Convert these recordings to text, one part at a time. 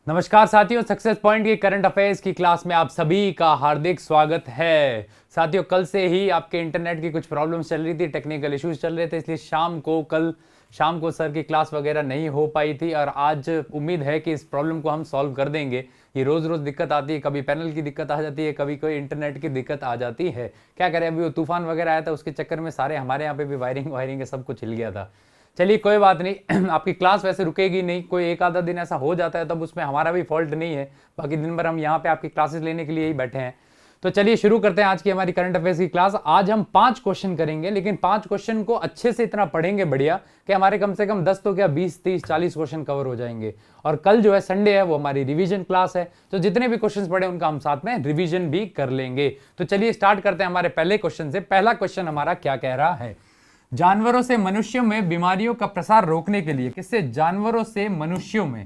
नमस्कार साथियों, success point की करंट अफेयर्स की क्लास में आप सभी का हार्दिक स्वागत है। साथियों, कल से ही आपके इंटरनेट की कुछ प्रॉब्लम्स चल रही थी, टेक्निकल इश्यूज चल रहे थे, इसलिए कल शाम को सर की क्लास वगैरह नहीं हो पाई थी। और आज उम्मीद है कि इस प्रॉब्लम को हम सॉल्व कर देंगे। ये रोज रोज दिक्कत आती है, कभी पैनल की दिक्कत आ जाती है, कभी कोई इंटरनेट की दिक्कत आ जाती है। क्या करें, अभी वो तूफान वगैरह आया था, उसके चक्कर में सारे हमारे यहाँ पे भी वायरिंग वायरिंग सब कुछ हिल गया था। चलिए कोई बात नहीं आपकी क्लास वैसे रुकेगी नहीं, कोई एक आधा दिन ऐसा हो जाता है तब उसमें हमारा भी फॉल्ट नहीं है। बाकी दिन भर हम यहाँ पे आपकी क्लासेस लेने के लिए ही बैठे हैं। तो चलिए शुरू करते हैं आज की हमारी करंट अफेयर्स की क्लास। आज हम 5 क्वेश्चन करेंगे, लेकिन 5 क्वेश्चन को अच्छे से इतना पढ़ेंगे बढ़िया कि हमारे कम से कम 10 तो क्या 20 30 40 क्वेश्चन कवर हो जाएंगे। और कल जो है संडे है, वो हमारी रिवीजन क्लास है, तो जितने भी क्वेश्चन पढ़े उनका हम साथ में रिवीजन भी कर लेंगे। तो चलिए स्टार्ट करते हैं हमारे पहले क्वेश्चन से। पहला क्वेश्चन हमारा क्या कह रहा है, जानवरों से मनुष्यों में बीमारियों का प्रसार रोकने के लिए, किससे, जानवरों से मनुष्यों में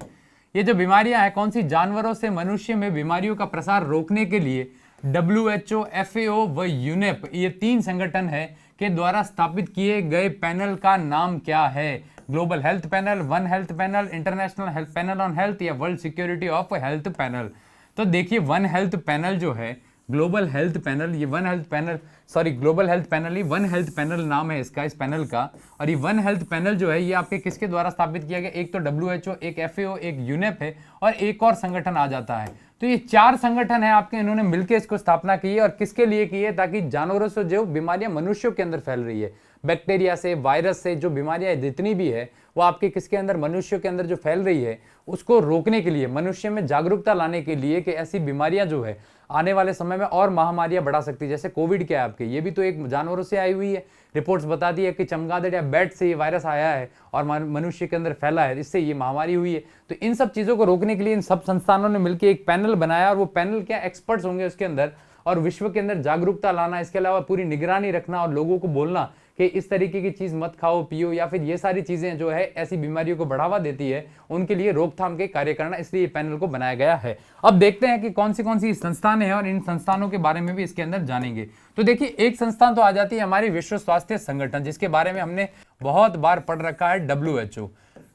ये जो बीमारियां हैं, कौन सी, जानवरों से मनुष्य में बीमारियों का प्रसार रोकने के लिए WHO, FAO व यूनेप, ये 3 संगठन है के द्वारा स्थापित किए गए पैनल का नाम क्या है। Global health panel, one health panel, international health panel on health, या world security of health panel. तो देखिए, वन हेल्थ पैनल जो है, ग्लोबल हेल्थ पैनल, ये one health panel, sorry global health panel ही वन हेल्थ पैनल नाम है इसका, इस पैनल का। और ये वन हेल्थ पैनल जो है, ये आपके किसके द्वारा स्थापित किया गया, एक तो WHO, एक FAO, एक यूनेप है, और एक और संगठन आ जाता है। तो ये 4 संगठन है आपके, इन्होंने मिलकर इसको स्थापना की है। और किसके लिए की है, ताकि जानवरों से जो बीमारियां मनुष्यों के अंदर फैल रही है, बैक्टीरिया से, वायरस से, जो बीमारियां जितनी भी है वो आपके किसके अंदर, मनुष्यों के अंदर जो फैल रही है, उसको रोकने के लिए, मनुष्य में जागरूकता लाने के लिए कि ऐसी बीमारियां जो है आने वाले समय में और महामारियां बढ़ा सकती है। जैसे कोविड क्या है आपके, ये भी तो एक जानवरों से आई हुई है। रिपोर्ट्स बताती है कि चमगादड़ या बैट से ये वायरस आया है और मनुष्य के अंदर फैला है, इससे ये महामारी हुई है। तो इन सब चीजों को रोकने के लिए इन सब संस्थानों ने मिलकर एक पैनल बनाया, और वो पैनल क्या, एक्सपर्ट्स होंगे उसके अंदर, और विश्व के अंदर जागरूकता लाना, इसके अलावा पूरी निगरानी रखना और लोगों को बोलना कि इस तरीके की चीज मत खाओ पियो, या फिर ये सारी चीजें जो है ऐसी बीमारियों को बढ़ावा देती है, उनके लिए रोकथाम के कार्य करना, इसलिए ये पैनल को बनाया गया है। अब देखते हैं कि कौन सी संस्थान है, और इन संस्थानों के बारे में भी इसके अंदर जानेंगे। तो देखिए, एक संस्थान तो आ जाती है हमारी विश्व स्वास्थ्य संगठन, जिसके बारे में हमने बहुत बार पढ़ रखा है,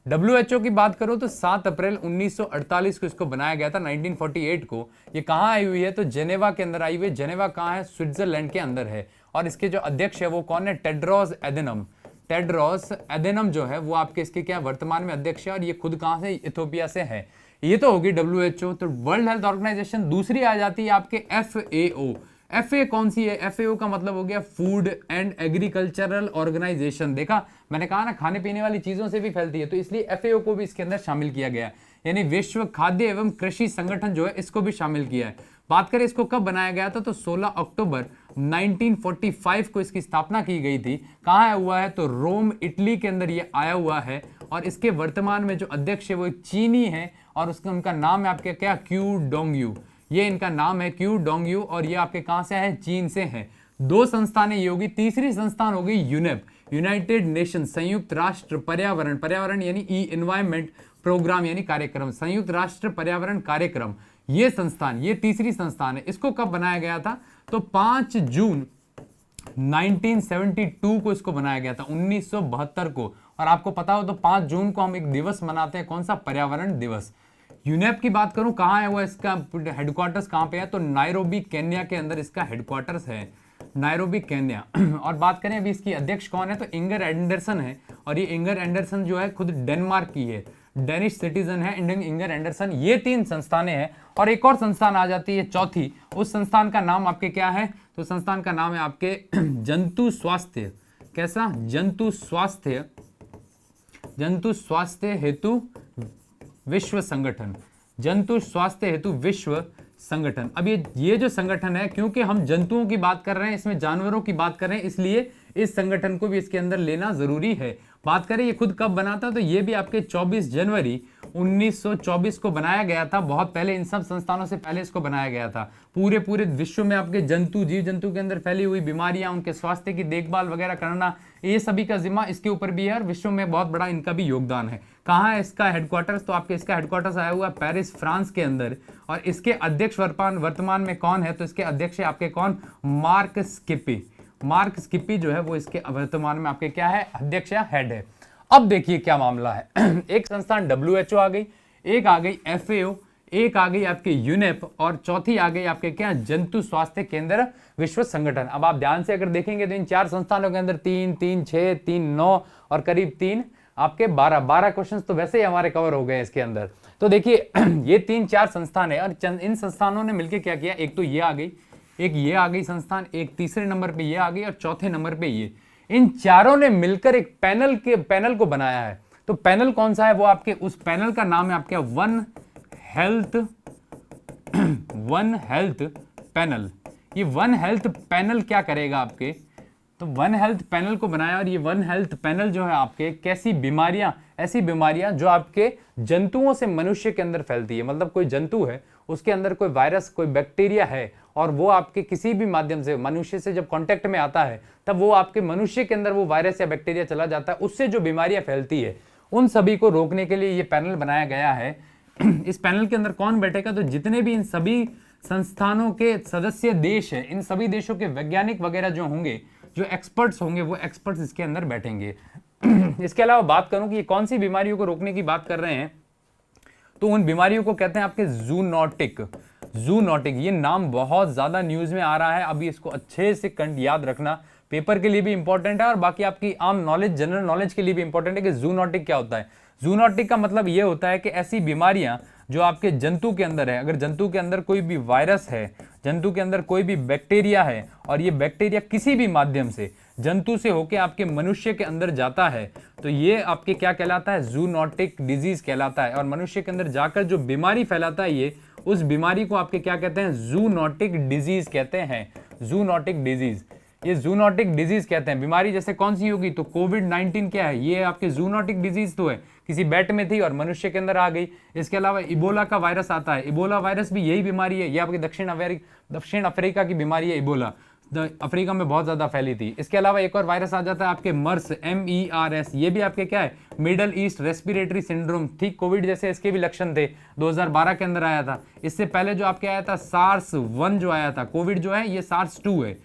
WHO की बात करो तो 7 अप्रैल 1948 को इसको बनाया गया था, 1948 को। ये कहाँ आई हुई है, तो जेनेवा के अंदर आई हुई है। जेनेवा कहाँ है, स्विट्जरलैंड के अंदर है। और इसके जो अध्यक्ष है वो कौन है, टेड्रोस एडेनम जो है वो आपके इसके क्या वर्तमान में अध्यक्ष है। और ये खुद कहाँ से, इथियोपिया से है। ये तो होगी WHO। तो वर्ल्ड हेल्थ ऑर्गेनाइजेशन दूसरी आ जाती है आपके FAO। FA कौन सी है, FAO का मतलब हो गया फूड एंड एग्रीकल्चरल ऑर्गेनाइजेशन। देखा, मैंने कहा ना, खाने पीने वाली चीजों से भी फैलती है, तो इसलिए FAO को भी इसके अंदर शामिल किया गया, यानी विश्व खाद्य एवं कृषि संगठन जो है, इसको भी शामिल किया है। बात करें इसको कब बनाया गया था, तो 16 अक्टूबर 1945 को इसकी स्थापना की गई थी। कहाँ हुआ है, तो रोम, इटली के अंदर ये आया हुआ है। और इसके वर्तमान में जो अध्यक्ष है वो एक चीनी है, और उसका उनका नाम है आपके क्या, क्यू डोंगयू, ये इनका नाम है क्यू डोंगयू। और ये आपके कहां से है, चीन से है। 2 संस्थानें ये होगी। तीसरी संस्थान होगी यूनेप, यूनाइटेड नेशन, संयुक्त राष्ट्र पर्यावरण, पर्यावरण यानी इन्वायरमेंट प्रोग्राम यानी कार्यक्रम, संयुक्त राष्ट्र पर्यावरण कार्यक्रम, ये संस्थान, ये तीसरी संस्थान है। इसको कब बनाया गया था, तो 5 जून 1972 को इसको बनाया गया था, 1972 को। और आपको पता हो तो 5 जून को हम एक दिवस मनाते हैं, कौन सा, पर्यावरण दिवस। यूनेप की बात करूं, कहां है वो, इसका हेडक्वार्टर्स कहां पे है, तो नायरोबी केन्या के अंदर इसका हेडक्वार्टर्स है, नायरोबी केन्या। और बात करें अभी इसकी अध्यक्ष कौन है, तो इंगर एंडरसन है। और ये इंगर एंडरसन जो है खुद डेनमार्क की है, डेनिश सिटीजन है इंगर एंडरसन। ये 3 संस्थानें हैं। और एक और संस्थान आ जाती है चौथी, उस संस्थान का नाम आपके क्या है, तो संस्थान का नाम है आपके जंतु स्वास्थ्य, कैसा, जंतु स्वास्थ्य हेतु विश्व संगठन, जंतु स्वास्थ्य हेतु विश्व संगठन। अब ये जो संगठन है, क्योंकि हम जंतुओं की बात कर रहे हैं, इसमें जानवरों की बात कर रहे हैं, इसलिए इस संगठन को भी इसके अंदर लेना जरूरी है। बात करें ये खुद कब बना था, तो ये भी आपके 24 जनवरी 1924 को बनाया गया था। बहुत पहले, इन सब संस्थानों से पहले इसको बनाया गया था। पूरे विश्व में आपके जीव जंतु के अंदर फैली हुई बीमारियां, उनके स्वास्थ्य की देखभाल वगैरह करना, ये सभी का जिम्मा इसके ऊपर भी है। और विश्व में बहुत बड़ा इनका भी योगदान है। कहाँ है इसका हेडक्वार्टर्स, तो आपके इसका हेडक्वार्टर्स आया हुआ है पेरिस, फ्रांस के अंदर। और इसके अध्यक्ष वर्तमान में कौन है, तो इसके अध्यक्ष है आपके कौन, मार्क स्किपी जो है वो इसके वर्तमान में आपके क्या है, अध्यक्ष या हेड है। अब देखिए क्या मामला है। एक संस्थान WHO आ गई, एक आ गई FAO, एक आ गई आपकी यूनेप और चौथी आ गई आपके क्या, जंतु स्वास्थ्य केंद्र विश्व संगठन। अब आप ध्यान से अगर देखेंगे तो इन 4 संस्थानों के अंदर 3 3 6 3 9 और करीब 3 आपके 12 क्वेश्चंस तो वैसे ही हमारे कवर हो गए इसके अंदर। तो देखिए ये 3-4 संस्थान है और इन संस्थानों ने मिलकर क्या किया, एक तो ये आ गई, एक ये आ गई संस्थान, एक तीसरे नंबर पे ये आ गई और चौथे नंबर पे ये, इन चारों ने मिलकर एक पैनल को बनाया है। तो पैनल कौन सा है, वो आपके उस पैनल का नाम है आपके वन हेल्थ पैनल। ये वन हेल्थ पैनल क्या करेगा आपके, तो वन हेल्थ पैनल को बनाया और ये वन हेल्थ पैनल जो है आपके कैसी बीमारियां, ऐसी बीमारियां जो आपके जंतुओं से मनुष्य के अंदर फैलती है, मतलब कोई जंतु है उसके अंदर कोई वायरस कोई बैक्टीरिया है और वो आपके किसी भी माध्यम से मनुष्य से जब कांटेक्ट में आता है तब वो आपके मनुष्य के अंदर वो वायरस या बैक्टीरिया चला जाता है, उससे जो बीमारियां फैलती है उन सभी को रोकने के लिए ये पैनल बनाया गया है। इस पैनल के अंदर कौन बैठेगा, तो जितने भी इन सभी संस्थानों के सदस्य देश है, इन सभी देशों के वैज्ञानिक वगैरह जो होंगे, जो एक्सपर्ट्स होंगे, वो एक्सपर्ट्स इसके अंदर बैठेंगे। इसके अलावा बात करूं कि ये कौन सी बीमारियों को रोकने की बात कर रहे हैं, तो उन बीमारियों को कहते हैं आपके जूनोटिक। ये नाम बहुत ज्यादा न्यूज में आ रहा है, अभी इसको अच्छे से याद रखना, पेपर के लिए भी इंपॉर्टेंट है और बाकी आपकी आम नॉलेज, जनरल नॉलेज के लिए भी इंपॉर्टेंट है कि जूनोटिक क्या होता है। जूनोटिक का मतलब ये होता है कि ऐसी बीमारियां जो आपके जंतु के अंदर है, अगर जंतु के अंदर कोई भी वायरस है, जंतु के अंदर कोई भी बैक्टीरिया है और ये बैक्टीरिया किसी भी माध्यम से जंतु से होकर आपके मनुष्य के अंदर जाता है, तो ये आपके क्या कहलाता है, जूनोटिक डिजीज कहलाता है। और मनुष्य के अंदर जाकर जो बीमारी फैलाता है ये, उस बीमारी को आपके क्या कहते हैं, जूनोटिक डिजीज कहते हैं। जूनोटिक डिजीज, ये जूनोटिक डिजीज कहते हैं। बीमारी जैसे कौन सी होगी, तो कोविड-19 क्या है, ये आपके जूनोटिक डिजीज तो है, किसी बैट में थी और मनुष्य के अंदर आ गई। इसके अलावा इबोला का वायरस आता है, इबोला वायरस भी यही बीमारी है, ये आपके दक्षिण अफ्रीका की बीमारी है इबोला, अफ्रीका में बहुत ज्यादा फैली थी। इसके अलावा एक और वायरस आ जाता है आपके मर्स, MERS, ये भी आपके क्या है, मिडल ईस्ट रेस्पिरेटरी सिंड्रोम, ठीक कोविड जैसे इसके भी लक्षण थे, 2012 के अंदर आया था। इससे पहले जो आपके आया था SARS-1 जो आया था, कोविड जो है ये SARS-2 है,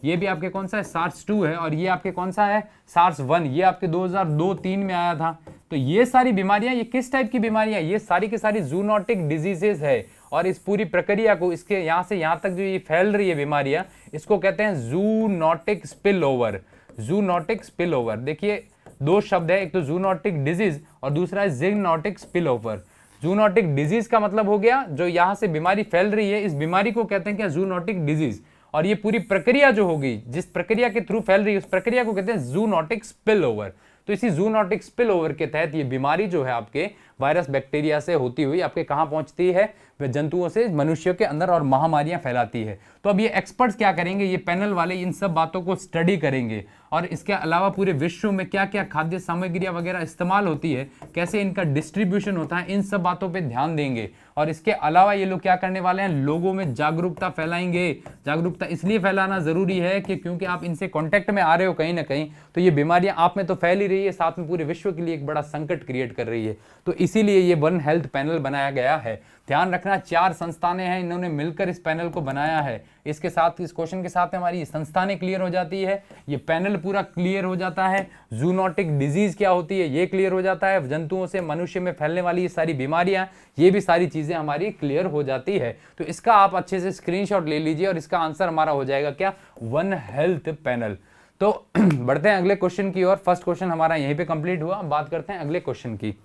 ये भी आपके कौन सा है, SARS-2 है, और ये आपके कौन सा है, SARS-1, ये आपके 2002-3 में आया था। तो ये सारी बीमारियां, ये किस टाइप की बीमारियां, ये सारी की सारी जूनोटिक डिजीजेस है। और इस पूरी प्रक्रिया को, इसके यहां से यहां तक जो ये फैल रही है बीमारियां, इसको कहते हैं zoonotic spill over. Zoonotic spill over, देखिए 2 शब्द है, एक तो जूनोटिक डिजीज और दूसरा है zoonotic spill over. Zoonotic disease का मतलब हो गया जो यहां से बीमारी फैल रही है, इस बीमारी को कहते हैं क्या, जूनोटिक डिजीज। और ये पूरी प्रक्रिया जो होगी, जिस प्रक्रिया के थ्रू फैल रही है, उस प्रक्रिया को कहते हैं जूनोटिक स्पिल ओवर। तो इसी जूनोटिक स्पिल ओवर के तहत ये बीमारी जो है आपके वायरस बैक्टीरिया से होती हुई आपके कहां पहुंचती है, जंतुओं से मनुष्यों के अंदर और महामारियां फैलाती है। तो अब ये एक्सपर्ट्स क्या करेंगे, ये पैनल वाले इन सब बातों को स्टडी करेंगे और इसके अलावा पूरे विश्व में क्या क्या खाद्य सामग्रियां वगैरह इस्तेमाल होती है, कैसे इनका डिस्ट्रीब्यूशन होता है, इन सब बातों पे ध्यान देंगे। और इसके अलावा ये लोग क्या करने वाले हैं, लोगों में जागरूकता फैलाएंगे। जागरूकता इसलिए फैलाना जरूरी है कि क्योंकि आप इनसे कांटेक्ट में आ रहे हो कहीं ना कहीं, तो ये बीमारियां आप में तो फैल ही रही है, साथ में पूरे विश्व के लिए एक बड़ा संकट क्रिएट कर रही है। तो इसीलिए ये वन हेल्थ पैनल बनाया गया है। ध्यान रखना, 4 संस्थानें हैं, इन्होंने मिलकर इस पैनल को बनाया है। इसके साथ, इस क्वेश्चन के साथ हमारी संस्थानें क्लियर हो जाती है, ये पैनल पूरा क्लियर हो जाता है। जूनोटिक डिजीज क्या होती है ये क्लियर हो जाता है, जंतुओं से मनुष्य में फैलने वाली ये सारी बीमारियां, ये भी सारी चीजें हमारी क्लियर हो जाती है। तो इसका आप अच्छे से स्क्रीनशॉट ले लीजिए और इसका आंसर हमारा हो जाएगा क्या, वन हेल्थ पैनल। तो बढ़ते हैं अगले क्वेश्चन की ओर। फर्स्ट क्वेश्चन हमारा यहीं पे कंप्लीट हुआ, बात करते हैं अगले क्वेश्चन की।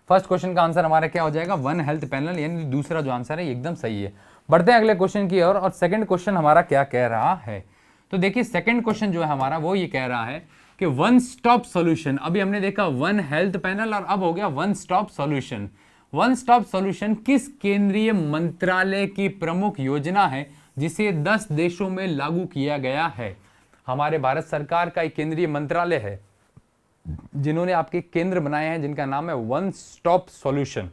फर्स्ट क्वेश्चन का आंसर हमारा क्या हो जाएगा, वन हेल्थ पैनल, यानी दूसरा जो आंसर है एकदम सही है। बढ़ते हैं अगले क्वेश्चन की ओर और सेकंड क्वेश्चन हमारा क्या कह रहा है। तो देखिए सेकंड क्वेश्चन जो है हमारा वो ये कह रहा है कि वन स्टॉप सॉल्यूशन, अभी हमने देखा वन हेल्थ पैनल और अब हो गया one stop solution. One stop solution किस केंद्रीय मंत्रालय की प्रमुख योजना है जिसे 10 देशों में लागू किया गया है। हमारे भारत सरकार का एक केंद्रीय मंत्रालय है जिन्होंने आपके केंद्र बनाए हैं जिनका नाम है one stop solution.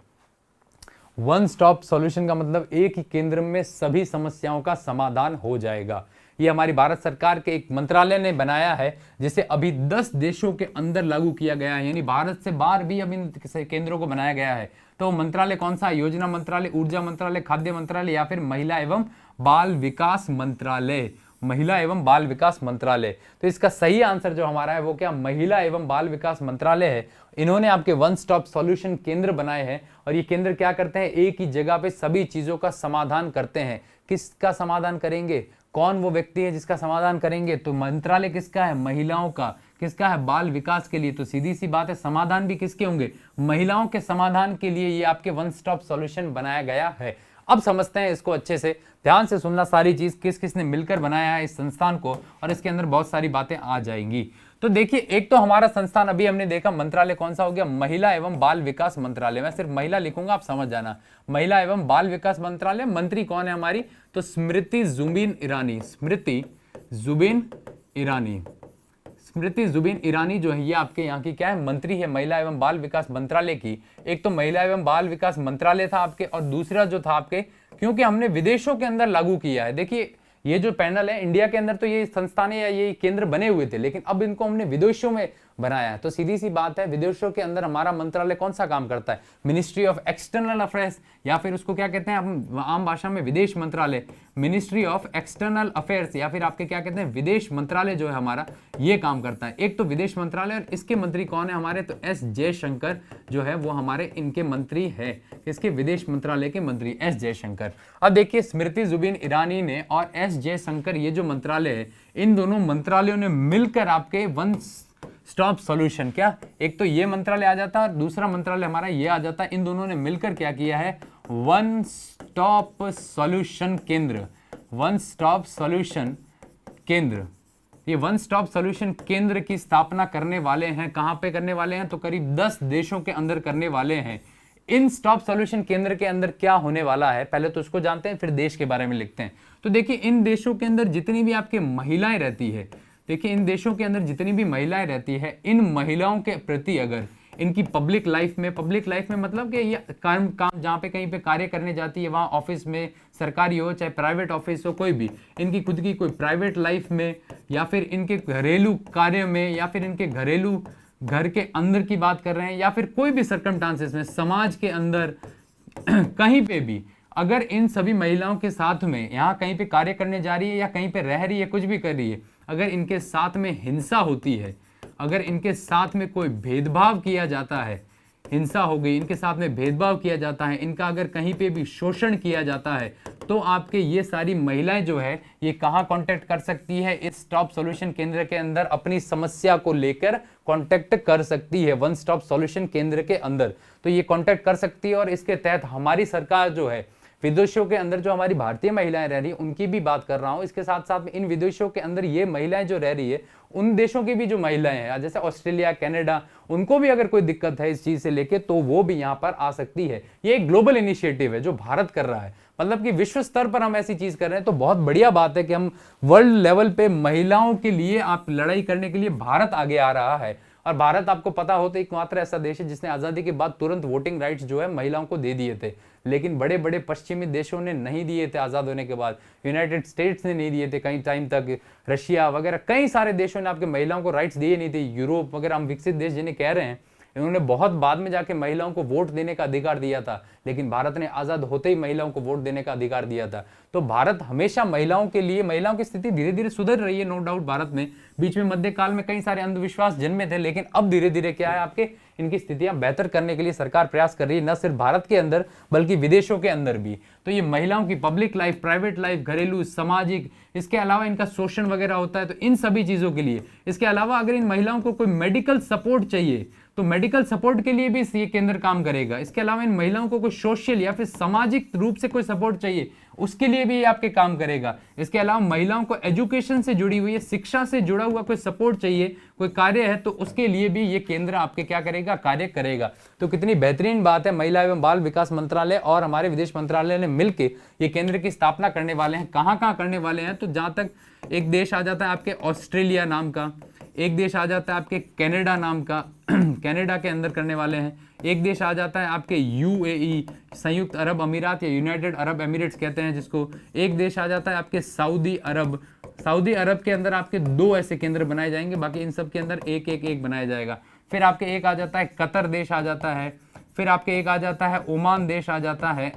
One stop solution का मतलब एक ही केंद्र में सभी समस्याओं का समाधान हो जाएगा। ये हमारी भारत सरकार के एक मंत्रालय ने बनाया है जिसे अभी 10 देशों के अंदर लागू किया गया है, यानी भारत से बाहर भी अब इन केंद्रों को बनाया गया है। तो मंत्रालय कौन सा, योजना मंत्रालय, ऊर्जा मंत्रालय, खाद्य मंत्रालय या फिर महिला एवं बाल विकास मंत्रालय। महिला एवं बाल विकास मंत्रालय। तो इसका सही आंसर जो हमारा है वो क्या, महिला एवं बाल विकास मंत्रालय है। इन्होंने आपके वन स्टॉप सॉल्यूशन केंद्र बनाए हैं और ये केंद्र क्या करते हैं, एक ही जगह पे सभी चीजों का समाधान करते हैं। किसका समाधान करेंगे, कौन वो व्यक्ति है जिसका समाधान करेंगे, तो मंत्रालय किसका है, महिलाओं का। किसका है, बाल विकास के लिए। तो सीधी सी बात है समाधान भी किसके होंगे, महिलाओं के समाधान के लिए ये आपके वन स्टॉप सॉल्यूशन बनाया गया है। अब समझते हैं इसको अच्छे से, ध्यान से सुनना सारी चीज, किस किसने मिलकर बनाया है इस संस्थान को, और इसके अंदर बहुत सारी बातें आ जाएंगी। तो देखिए, एक तो हमारा संस्थान अभी हमने देखा मंत्रालय कौन सा हो गया, महिला एवं बाल विकास मंत्रालय। मैं सिर्फ महिला लिखूंगा, आप समझ जाना, महिला एवं बाल विकास मंत्रालय। मंत्री कौन है हमारी, तो स्मृति जुबिन ईरानी। स्मृति जुबिन ईरानी, स्मृति जुबिन ईरानी जो है ये आपके यहाँ की क्या है, मंत्री है महिला एवं बाल विकास मंत्रालय की। एक तो महिला एवं बाल विकास मंत्रालय था आपके, और दूसरा जो था आपके, क्योंकि हमने विदेशों के अंदर लागू किया है। देखिए ये जो पैनल है, इंडिया के अंदर तो ये संस्थानें या ये केंद्र बने हुए थे, लेकिन अब इनको हमने विदेशों में बनाया है। तो सीधी सी बात है, विदेशों के अंदर हमारा मंत्रालय कौन सा काम करता है, मिनिस्ट्री ऑफ एक्सटर्नल अफेयर्स, या फिर उसको क्या कहते हैं हम आम भाषा में विदेश मंत्रालय, मिनिस्ट्री ऑफ एक्सटर्नल अफेयर्स, या फिर आपके क्या कहते हैं विदेश मंत्रालय जो है हमारा, ये काम करता है। एक तो विदेश मंत्रालय, और इसके मंत्री कौन है हमारे, तो एस जयशंकर जो है वो हमारे इनके मंत्री है। इसके विदेश मंत्रालय के मंत्री एस जयशंकर। अब देखिए, स्मृति जुबिन ईरानी ने और एस जयशंकर, ये जो मंत्रालय है, इन दोनों मंत्रालयों ने मिलकर आपके वन स्टॉप सॉल्यूशन, क्या एक तो ये मंत्रालय आ जाता है और दूसरा मंत्रालय हमारा ये आ जाता है, इन दोनों ने मिलकर क्या किया है, वन स्टॉप सॉल्यूशन केंद्र। वन स्टॉप सॉल्यूशन केंद्र, ये वन स्टॉप सॉल्यूशन केंद्र की स्थापना करने वाले हैं। कहां पे करने वाले हैं, तो करीब 10 देशों के अंदर करने वाले हैं। इन स्टॉप सॉल्यूशन केंद्र के अंदर क्या होने वाला है, पहले तो उसको जानते हैं, फिर देश के बारे में लिखते हैं। तो देखिए, इन देशों के अंदर जितनी भी आपकी महिलाएं रहती है, देखिए इन देशों के अंदर जितनी भी महिलाएं रहती है, इन महिलाओं के प्रति अगर इनकी पब्लिक लाइफ में मतलब कि ये काम जहाँ पे कहीं पे कार्य करने जाती है, वहाँ ऑफिस में, सरकारी हो चाहे प्राइवेट ऑफिस हो, कोई भी इनकी खुद की कोई प्राइवेट लाइफ में, या फिर इनके घरेलू कार्य में, या फिर इनके घरेलू घर के अंदर की बात कर रहे हैं, या फिर कोई भी सर्कमस्टांसेस में समाज के अंदर कहीं पे भी अगर इन सभी महिलाओं के साथ में यहाँ कहीं पे कार्य करने जा रही है, या कहीं पे रह रही है, कुछ भी कर रही है, अगर इनके साथ में हिंसा होती है, अगर इनके साथ में कोई भेदभाव किया जाता है, हिंसा हो गई, इनके साथ में भेदभाव किया जाता है, इनका अगर कहीं पे भी शोषण किया जाता है, तो आपके ये सारी महिलाएं जो है ये कहाँ कांटेक्ट कर सकती है, इस स्टॉप सॉल्यूशन केंद्र के अंदर अपनी समस्या को लेकर कांटेक्ट कर सकती है वन स्टॉप सॉल्यूशन केंद्र के अंदर। तो ये कांटेक्ट कर सकती है, और इसके तहत हमारी सरकार जो है, विदेशों के अंदर जो हमारी भारतीय महिलाएं रह रही है उनकी भी बात कर रहा हूं, इसके साथ साथ में इन विदेशों के अंदर ये महिलाएं जो रह रही है, उन देशों की भी जो महिलाएं हैं, जैसे ऑस्ट्रेलिया, कनाडा, उनको भी अगर कोई दिक्कत है इस चीज से लेके, तो वो भी यहाँ पर आ सकती है। ये एक ग्लोबल इनिशिएटिव है जो भारत कर रहा है, मतलब कि विश्व स्तर पर हम ऐसी चीज कर रहे हैं। तो बहुत बढ़िया बात है कि हम वर्ल्ड लेवल पे महिलाओं के लिए आप लड़ाई करने के लिए भारत आगे आ रहा है। और भारत आपको पता हो तो एकमात्र ऐसा देश है जिसने आजादी के बाद तुरंत वोटिंग राइट्स जो है महिलाओं को दे दिए थे, लेकिन बड़े बड़े पश्चिमी देशों ने नहीं दिए थे आजाद होने के बाद। यूनाइटेड स्टेट्स ने नहीं दिए थे कई टाइम तक, रशिया वगैरह कई सारे देशों ने आपके महिलाओं को राइट्स दिए नहीं थे। यूरोप वगैरह हम विकसित देश जिन्हें कह रहे हैं, इन्होंने बहुत बाद में जाके महिलाओं को वोट देने का अधिकार दिया था, लेकिन भारत ने आजाद होते ही महिलाओं को वोट देने का अधिकार दिया था। तो भारत हमेशा महिलाओं के लिए, महिलाओं की स्थिति धीरे धीरे सुधर रही है, नो डाउट। भारत में बीच में मध्यकाल में कई सारे अंधविश्वास जन्मे थे, लेकिन अब धीरे धीरे क्या है, आपके इनकी स्थितियां बेहतर करने के लिए सरकार प्रयास कर रही है, न सिर्फ भारत के अंदर बल्कि विदेशों के अंदर भी। तो ये महिलाओं की पब्लिक लाइफ, प्राइवेट लाइफ, घरेलू, सामाजिक, इसके अलावा इनका शोषण वगैरह होता है, तो इन सभी चीजों के लिए, इसके अलावा अगर इन महिलाओं को कोई मेडिकल सपोर्ट चाहिए तो मेडिकल सपोर्ट के लिए भी ये केंद्र काम करेगा। इसके अलावा इन महिलाओं को कोई सोशल या फिर सामाजिक रूप से कोई सपोर्ट चाहिए, उसके लिए भी ये आपके काम करेगा। इसके अलावा महिलाओं को एजुकेशन से जुड़ी हुई, शिक्षा से जुड़ा हुआ कोई सपोर्ट चाहिए, कोई कार्य है, तो उसके लिए भी ये केंद्र आपके क्या करेगा, कार्य करेगा। तो कितनी बेहतरीन बात है, महिला एवं बाल विकास मंत्रालय और हमारे विदेश मंत्रालय ने मिलकर ये केंद्र की स्थापना करने वाले हैं। कहाँ करने वाले हैं, तो जहां तक एक देश आ जाता है आपके ऑस्ट्रेलिया नाम का, एक देश आ जाता है आपके कनाडा नाम का, कनाडा के अंदर करने वाले हैं। एक देश आ जाता है आपके यूएई, संयुक्त अरब अमीरात या यूनाइटेड अरब एमिरेट्स कहते हैं जिसको। एक देश आ जाता है आपके सऊदी अरब, सऊदी अरब के अंदर आपके 2 ऐसे केंद्र बनाए जाएंगे, बाकी इन सब के अंदर एक बनाया जाएगा। फिर आपके एक आ जाता है कतर देश आ जाता है, फिर आपके एक आ जाता है ओमान देश आ जाता है।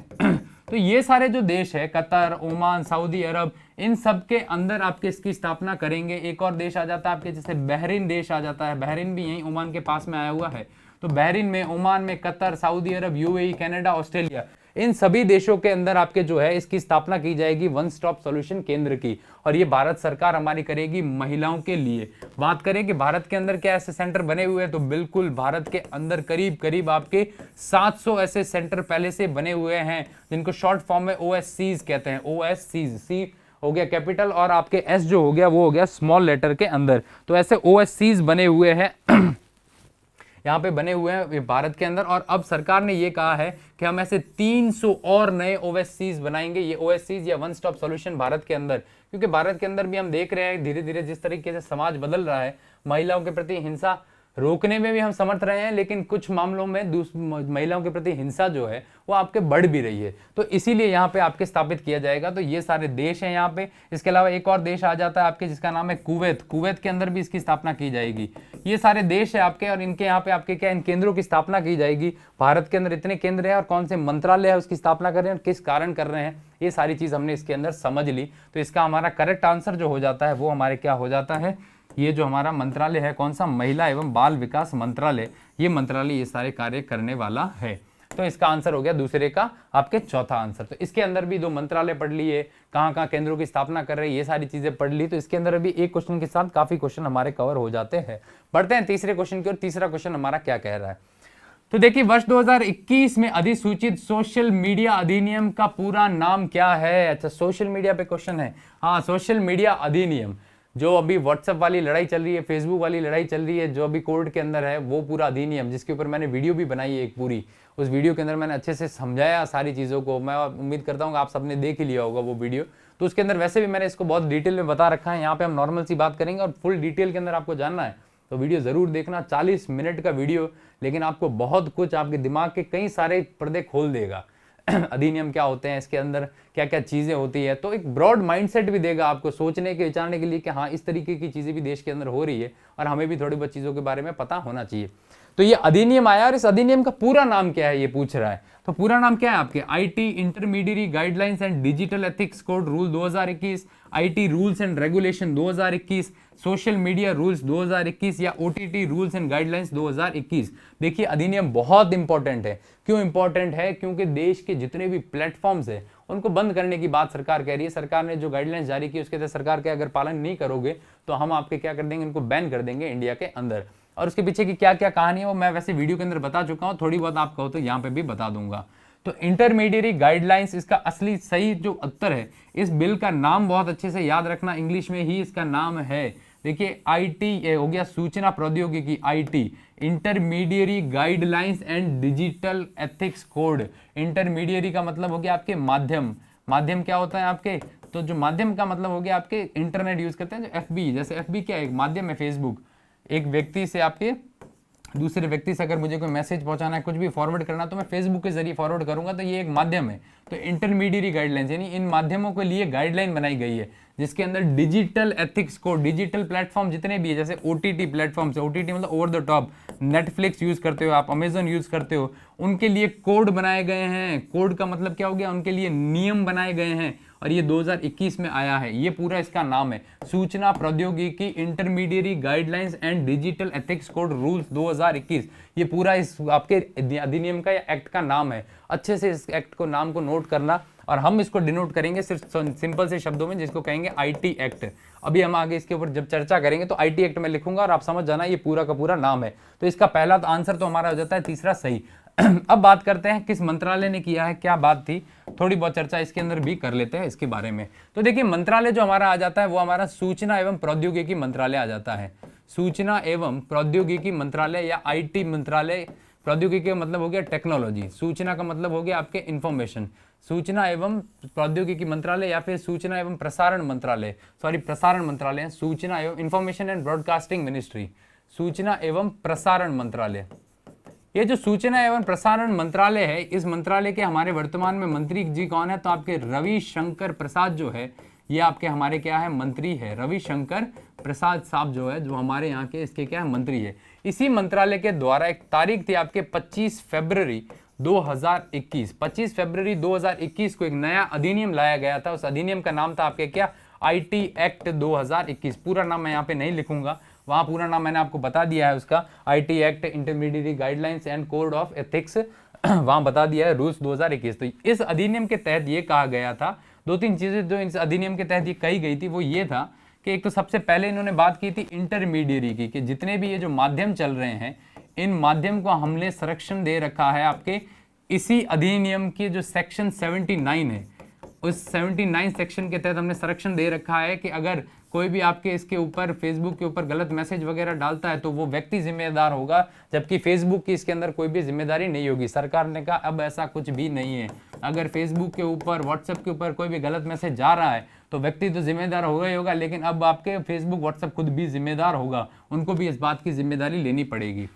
तो ये सारे जो देश है, कतर, ओमान, सऊदी अरब, इन सब के अंदर आपके इसकी स्थापना करेंगे। एक और देश आ जाता है आपके, जैसे बहरीन देश आ जाता है, बहरीन भी यहीं ओमान के पास में आया हुआ है। तो बहरीन में, ओमान में, कतर, सऊदी अरब, यूएई, कनाडा, ऑस्ट्रेलिया, इन सभी देशों के अंदर आपके जो है इसकी स्थापना की जाएगी वन स्टॉप सॉल्यूशन केंद्र की। और ये भारत सरकार हमारी करेगी महिलाओं के लिए। बात करें कि भारत के अंदर क्या ऐसे सेंटर बने हुए हैं, तो बिल्कुल भारत के अंदर करीब करीब आपके 700 ऐसे सेंटर पहले से बने हुए हैं, जिनको शॉर्ट फॉर्म में OSCs कहते हैं। OSCs, सी हो गया कैपिटल और आपके S जो हो गया वो हो गया स्मॉल लेटर के अंदर। तो ऐसे OSCs बने हुए हैं यहाँ पे बने हुए हैं भारत के अंदर। और अब सरकार ने ये कहा है कि हम ऐसे 300 और नए OSCs बनाएंगे। ये OSCs या वन स्टॉप सॉल्यूशन भारत के अंदर, क्योंकि भारत के अंदर भी हम देख रहे हैं धीरे धीरे जिस तरीके से समाज बदल रहा है, महिलाओं के प्रति हिंसा रोकने में भी हम समर्थ रहे हैं, लेकिन कुछ मामलों में महिलाओं के प्रति हिंसा जो है वो आपके बढ़ भी रही है। तो इसीलिए यहाँ पे आपके स्थापित किया जाएगा। तो ये सारे देश हैं यहाँ पे। इसके अलावा एक और देश आ जाता है आपके जिसका नाम है कुवैत। कुवैत के अंदर भी इसकी स्थापना की जाएगी। ये सारे देश है आपके, और इनके यहाँ पे आपके क्या इन केंद्रों की स्थापना की जाएगी। भारत के अंदर इतने केंद्र है और कौन से मंत्रालय है उसकी स्थापना कर रहे हैं और किस कारण कर रहे हैं, ये सारी चीज हमने इसके अंदर समझ ली। तो इसका हमारा करेक्ट आंसर जो हो जाता है वो हमारे क्या हो जाता है, ये जो हमारा मंत्रालय है कौन सा, महिला एवं बाल विकास मंत्रालय, ये मंत्रालय ये सारे कार्य करने वाला है। तो इसका आंसर हो गया दूसरे का आपके चौथा आंसर। तो इसके अंदर भी 2 मंत्रालय पढ़ लिए, कहाँ कहाँ केंद्रों की स्थापना कर रहे हैं, ये सारी चीजें पढ़ ली। तो इसके अंदर अभी एक क्वेश्चन के साथ काफी क्वेश्चन हमारे कवर हो जाते हैं। बढ़ते हैं तीसरे क्वेश्चन की ओर। तीसरा क्वेश्चन हमारा क्या कह रहा है, तो देखिए वर्ष 2021 में अधिसूचित सोशल मीडिया अधिनियम का पूरा नाम क्या है। अच्छा, सोशल मीडिया पे क्वेश्चन है। हाँ, सोशल मीडिया अधिनियम, जो अभी व्हाट्सएप वाली लड़ाई चल रही है, फेसबुक वाली लड़ाई चल रही है, जो अभी कोर्ट के अंदर है, वो पूरा अधिनियम जिसके ऊपर मैंने वीडियो भी बनाई है एक पूरी, उस वीडियो के अंदर मैंने अच्छे से समझाया सारी चीज़ों को। मैं उम्मीद करता हूँ आप सबने देख ही लिया होगा वो वीडियो। तो उसके अंदर वैसे भी मैंने इसको बहुत डिटेल में बता रखा है। यहाँ पे हम नॉर्मल सी बात करेंगे और फुल डिटेल के अंदर आपको जानना है तो वीडियो जरूर देखना। 40 मिनट का वीडियो, लेकिन आपको बहुत कुछ आपके दिमाग के कई सारे पर्दे खोल देगा। अधिनियम क्या होते हैं, इसके अंदर क्या क्या चीजें होती है, तो एक ब्रॉड माइंडसेट भी देगा आपको सोचने के विचारने के लिए कि हाँ इस तरीके की चीजें भी देश के अंदर हो रही है और हमें भी थोड़ी बहुत चीजों के बारे में पता होना चाहिए। तो ये अधिनियम आया और इस अधिनियम का पूरा नाम क्या है ये पूछ रहा है। तो पूरा नाम क्या है आपके, IT intermediate guidelines and digital ethics code rule 2021, IT rules and regulation 2021, social media rules 2021 या ओटीटी रूल्स एंड गाइडलाइंस 2021। देखिए अधिनियम बहुत इंपॉर्टेंट है। क्यों इंपॉर्टेंट है, क्योंकि देश के जितने भी प्लेटफॉर्म्स है उनको बंद करने की बात सरकार कह रही है। सरकार ने जो गाइडलाइंस जारी की उसके तहत सरकार के अगर पालन नहीं करोगे तो हम आपके क्या कर देंगे, इनको बैन कर देंगे इंडिया के अंदर। और उसके पीछे की क्या क्या कहानी है वो मैं वैसे वीडियो के अंदर बता चुका हूं, थोड़ी बहुत आप कहो तो यहाँ पे भी बता दूंगा। तो इंटरमीडिएट गाइडलाइंस इसका असली सही जो उत्तर है, इस बिल का नाम बहुत अच्छे से याद रखना, इंग्लिश में ही इसका नाम है। देखिए आईटी हो गया सूचना प्रौद्योगिकी, IT intermediate guidelines and digital ethics code. Intermediate का मतलब हो गया आपके माध्यम, माध्यम क्या होता है आपके, तो जो माध्यम का मतलब हो गया आपके इंटरनेट यूज करते हैं, जो एफबी, जैसे एफबी क्या है, एक माध्यम है फेसबुक। एक व्यक्ति से आपके दूसरे व्यक्ति से अगर मुझे कोई मैसेज पहुंचाना है, कुछ भी फॉरवर्ड करना, तो मैं फेसबुक के जरिए फॉरवर्ड करूंगा, तो ये एक माध्यम है। तो इंटरमीडिएट गाइडलाइंस यानी इन माध्यमों के लिए गाइडलाइन बनाई गई है जिसके अंदर digital ethics code, digital platform जितने भी है, जैसे ओटीटी प्लेटफॉर्म, ओटीटी मतलब over the top, Netflix use करते हो आप, अमेजन यूज करते हो, उनके लिए कोड बनाए गए हैं। कोड का मतलब क्या हो गया, उनके लिए नियम बनाए गए हैं और ये 2021 में आया है। ये पूरा इसका नाम है सूचना प्रौद्योगिकी intermediate guidelines and digital ethics code rules 2021। ये पूरा इस आपके अधिनियम का या एक्ट का नाम है। अच्छे से इस एक्ट को नाम को नोट करना, और हम इसको डिनोट करेंगे सिर्फ सिंपल से शब्दों में जिसको कहेंगे आईटी एक्ट। अभी हम आगे इसके ऊपर जब चर्चा करेंगे तो आईटी एक्ट में लिखूंगा और आप समझ जाना ये पूरा का पूरा नाम है। तो इसका पहला आंसर तो हमारा हो जाता है तीसरा सही। अब बात करते हैं किस मंत्रालय ने किया है, क्या बात थी, थोड़ी बहुत चर्चा इसके अंदर भी कर लेते हैं इसके बारे में। तो देखिए मंत्रालय जो हमारा आ जाता है वो हमारा सूचना एवं प्रौद्योगिकी मंत्रालय आ जाता है। सूचना एवं प्रौद्योगिकी मंत्रालय या आईटी मंत्रालय, प्रौद्योगिकी का मतलब हो गया टेक्नोलॉजी, सूचना का मतलब हो गया आपके इंफॉर्मेशन। सूचना एवं प्रौद्योगिकी मंत्रालय या फिर सूचना एवं प्रसारण मंत्रालय, सॉरी प्रसारण मंत्रालय, सूचना एवं इंफॉर्मेशन एंड ब्रॉडकास्टिंग मिनिस्ट्री, सूचना एवं प्रसारण मंत्रालय। ये जो सूचना एवं प्रसारण मंत्रालय है, इस मंत्रालय के हमारे वर्तमान में मंत्री जी कौन है, तो आपके रविशंकर प्रसाद जो है ये आपके हमारे क्या है मंत्री है। रविशंकर प्रसाद साहब जो है, जो हमारे यहाँ के इसके क्या है मंत्री है। इसी मंत्रालय के द्वारा एक तारीख थी आपके 25 फरवरी 2021, 25 फरवरी 2021 को एक नया अधिनियम लाया गया था। उस अधिनियम का नाम था आपके क्या, आईटी एक्ट 2021। पूरा नाम मैं यहाँ पे नहीं लिखूंगा, वहां पूरा नाम मैंने आपको बता दिया है उसका, IT act intermediate guidelines and code of ethics, वहां बता दिया है, रूल्स 2021। तो इस अधिनियम के तहत ये कहा गया था, दो तीन चीजें जो इस अधिनियम के तहत ये कही गई थी वो ये था कि एक तो सबसे पहले इन्होंने बात की थी इंटरमीडिएरी की, कि जितने भी ये जो माध्यम चल रहे हैं इन माध्यम को हमने संरक्षण दे रखा है आपके इसी अधिनियम के जो सेक्शन 79 है, उस 79 सेक्शन के तहत हमने संरक्षण दे रखा है कि अगर कोई भी आपके इसके ऊपर फेसबुक के ऊपर गलत मैसेज वगैरह डालता है तो वो व्यक्ति जिम्मेदार होगा, जबकि फेसबुक की इसके अंदर कोई भी जिम्मेदारी नहीं होगी। सरकार ने कहा अब ऐसा कुछ भी नहीं है, अगर फेसबुक के ऊपर व्हाट्सएप के ऊपर कोई भी गलत मैसेज जा रहा है तो व्यक्ति तो जिम्मेदार होगा ही होगा, लेकिन अब आपके फेसबुक व्हाट्सएप खुद भी जिम्मेदार होगा, उनको भी इस बात की जिम्मेदारी लेनी पड़ेगी।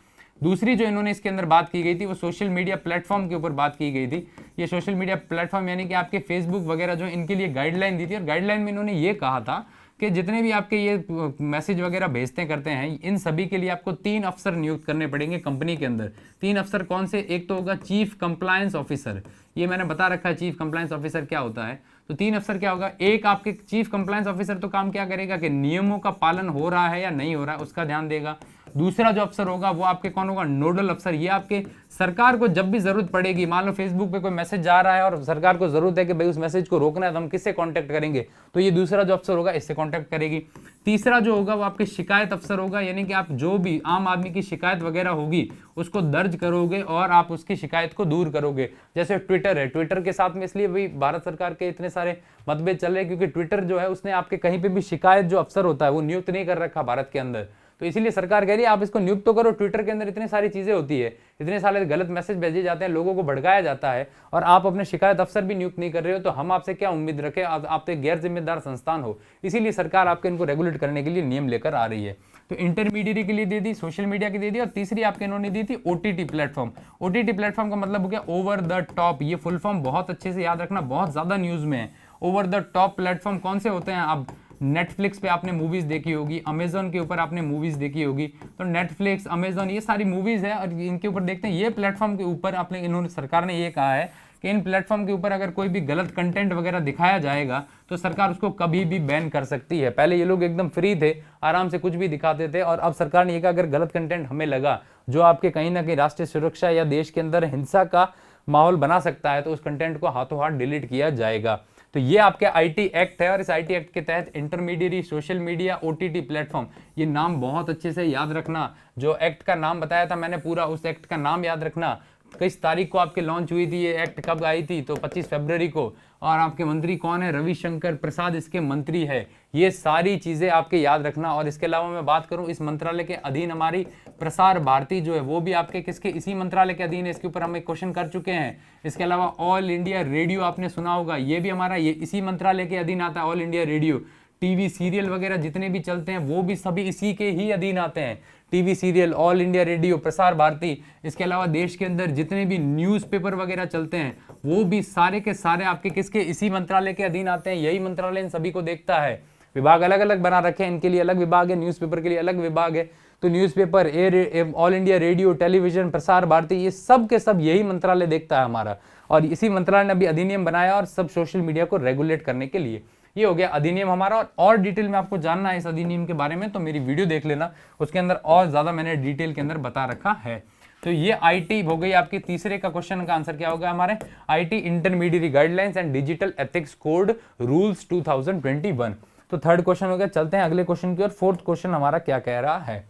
दूसरी जो इन्होंने इसके अंदर बात की गई थी वो सोशल मीडिया प्लेटफॉर्म के ऊपर बात की गई थी। ये सोशल मीडिया प्लेटफॉर्म यानी कि आपके फेसबुक वगैरह जो इनके लिए गाइडलाइन दी थी, और गाइडलाइन में इन्होंने ये कहा था कि जितने भी आपके ये मैसेज वगैरह भेजते करते हैं इन सभी के लिए आपको 3 अफसर नियुक्त करने पड़ेंगे कंपनी के अंदर। 3 अफसर कौन से, एक तो होगा चीफ कंप्लायंस ऑफिसर, ये मैंने बता रखा है चीफ कंप्लायंस ऑफिसर क्या होता है। तो 3 अफसर क्या होगा, एक आपके चीफ कंप्लायंस ऑफिसर तो काम क्या करेगा कि नियमों का पालन हो रहा है या नहीं हो रहा है उसका ध्यान देगा। दूसरा जो अफसर होगा वो आपके कौन होगा, नोडल अफसर। ये आपके सरकार को जब भी जरूरत पड़ेगी, मान लो फेसबुक पे कोई मैसेज जा रहा है और सरकार को जरूरत है कि भाई उस मैसेज को रोकना है तो हम किससे कांटेक्ट करेंगे, तो ये दूसरा जो अफसर होगा इससे कांटेक्ट करेगी। तीसरा जो होगा वो आपके शिकायत अफसर होगा, यानी कि आप जो भी आम आदमी की शिकायत वगैरह होगी उसको दर्ज करोगे और आप उसकी शिकायत को दूर करोगे। जैसे ट्विटर है, ट्विटर के साथ में इसलिए भाई भारत सरकार के इतने सारे मतभेद चल रहे हैं क्योंकि ट्विटर जो है उसने आपके कहीं पे भी शिकायत जो अफसर होता है वो नियुक्त नहीं कर रखा भारत के अंदर, तो इसीलिए सरकार कह रही है आप इसको नियुक्त तो करो। ट्विटर के अंदर इतनी सारी चीजें होती है, इतने सारे गलत मैसेज भेजे जाते हैं, लोगों को भड़काया जाता है और आप अपने शिकायत अफसर भी नियुक्त नहीं कर रहे हो, तो हम आपसे क्या उम्मीद रखें, आप तो एक गैर जिम्मेदार संस्थान हो। इसीलिए सरकार आपके इनको रेगुलेट करने के लिए नियम लेकर आ रही है। तो इंटरमीडिएरी के लिए दे दी, सोशल मीडिया की दे दी, और तीसरी आपके इन्होंने दी थी ओटीटी प्लेटफॉर्म। ओटीटी प्लेटफॉर्म का मतलब हो गया ओवर द टॉप, ये फुल फॉर्म बहुत अच्छे से याद रखना, बहुत ज्यादा न्यूज में है। ओवर द टॉप प्लेटफॉर्म कौन से होते हैं, अब नेटफ्लिक्स पे आपने मूवीज देखी होगी, अमेजोन के ऊपर आपने मूवीज देखी होगी, तो नेटफ्लिक्स, अमेजोन, ये सारी मूवीज है और इनके ऊपर देखते हैं। ये प्लेटफॉर्म के ऊपर आपने इन्होंने सरकार ने ये कहा है कि इन प्लेटफॉर्म के ऊपर अगर कोई भी गलत कंटेंट वगैरह दिखाया जाएगा तो सरकार उसको कभी भी बैन कर सकती है। पहले ये लोग एकदम फ्री थे, आराम से कुछ भी दिखाते थे, और अब सरकार ने ये कहा अगर गलत कंटेंट हमें लगा जो आपके कहीं ना कहीं राष्ट्रीय सुरक्षा या देश के अंदर हिंसा का माहौल बना सकता है तो उस कंटेंट को हाथों हाथ डिलीट किया जाएगा। तो ये आपके आईटी एक्ट है और इस आईटी एक्ट के तहत intermediary, social media, OTT platform, ये नाम बहुत अच्छे से याद रखना। जो एक्ट का नाम बताया था मैंने पूरा, उस एक्ट का नाम याद रखना। किस तारीख को आपके लॉन्च हुई थी, ये एक्ट कब आई थी, तो 25 फरवरी को, और आपके मंत्री कौन है, रविशंकर प्रसाद इसके मंत्री है। ये सारी चीजें आपके याद रखना। और इसके अलावा मैं बात करूं, इस मंत्रालय के अधीन हमारी प्रसार भारती जो है वो भी आपके किसके, इसी मंत्रालय के अधीन है। इसके ऊपर हम एक क्वेश्चन कर चुके हैं। इसके अलावा ऑल इंडिया रेडियो आपने सुना होगा, ये भी हमारा ये इसी मंत्रालय के अधीन आता है। All India radio, TV serial वगैरह जितने भी चलते हैं वो भी सभी इसी के ही अधीन आते हैं। TV serial, all India radio, Prasar Bharati. इसके अलावा देश के अंदर जितने भी न्यूज़पेपर वगैरह चलते हैं वो भी सारे के सारे आपके किसके, इसी मंत्रालय के अधीन आते हैं। यही मंत्रालय इन सभी को देखता है। विभाग अलग अलग बना रखे हैं, इनके लिए अलग विभाग है, न्यूज़पेपर के लिए अलग विभाग है। तो newspaper, all India radio, television, Prasar Bharati, ये सब के सब यही मंत्रालय देखता है हमारा। और इसी मंत्रालय ने अभी अधिनियम बनाया और सब सोशल मीडिया को रेगुलेट करने के लिए। ये हो गया अधिनियम हमारा। और डिटेल में आपको जानना है इस अधिनियम के बारे में तो मेरी वीडियो देख लेना, उसके अंदर और ज्यादा मैंने डिटेल के अंदर बता रखा है। तो ये आईटी हो गई आपकी। तीसरे का क्वेश्चन का आंसर क्या होगा हमारे, IT intermediate guidelines and digital ethics code rules 2021। तो थर्ड क्वेश्चन हो गया। चलते हैं अगले क्वेश्चन की और। फोर्थ क्वेश्चन हमारा क्या कह रहा है,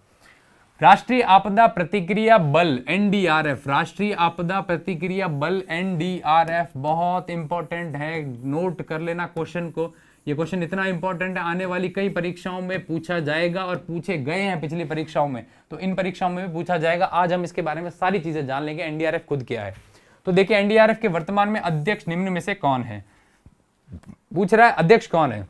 राष्ट्रीय आपदा प्रतिक्रिया बल एनडीआरएफ, राष्ट्रीय आपदा प्रतिक्रिया बल एनडीआरएफ बहुत इंपॉर्टेंट है, नोट कर लेना क्वेश्चन को। ये क्वेश्चन इतना इंपॉर्टेंट है, आने वाली कई परीक्षाओं में पूछा जाएगा और पूछे गए हैं पिछली परीक्षाओं में, तो इन परीक्षाओं में भी पूछा जाएगा। आज हम इसके बारे में सारी चीजें जान लेंगे, एनडीआरएफ खुद क्या है। तो देखिए एनडीआरएफ के वर्तमान में अध्यक्ष निम्न में से कौन है, पूछ रहा है अध्यक्ष कौन है,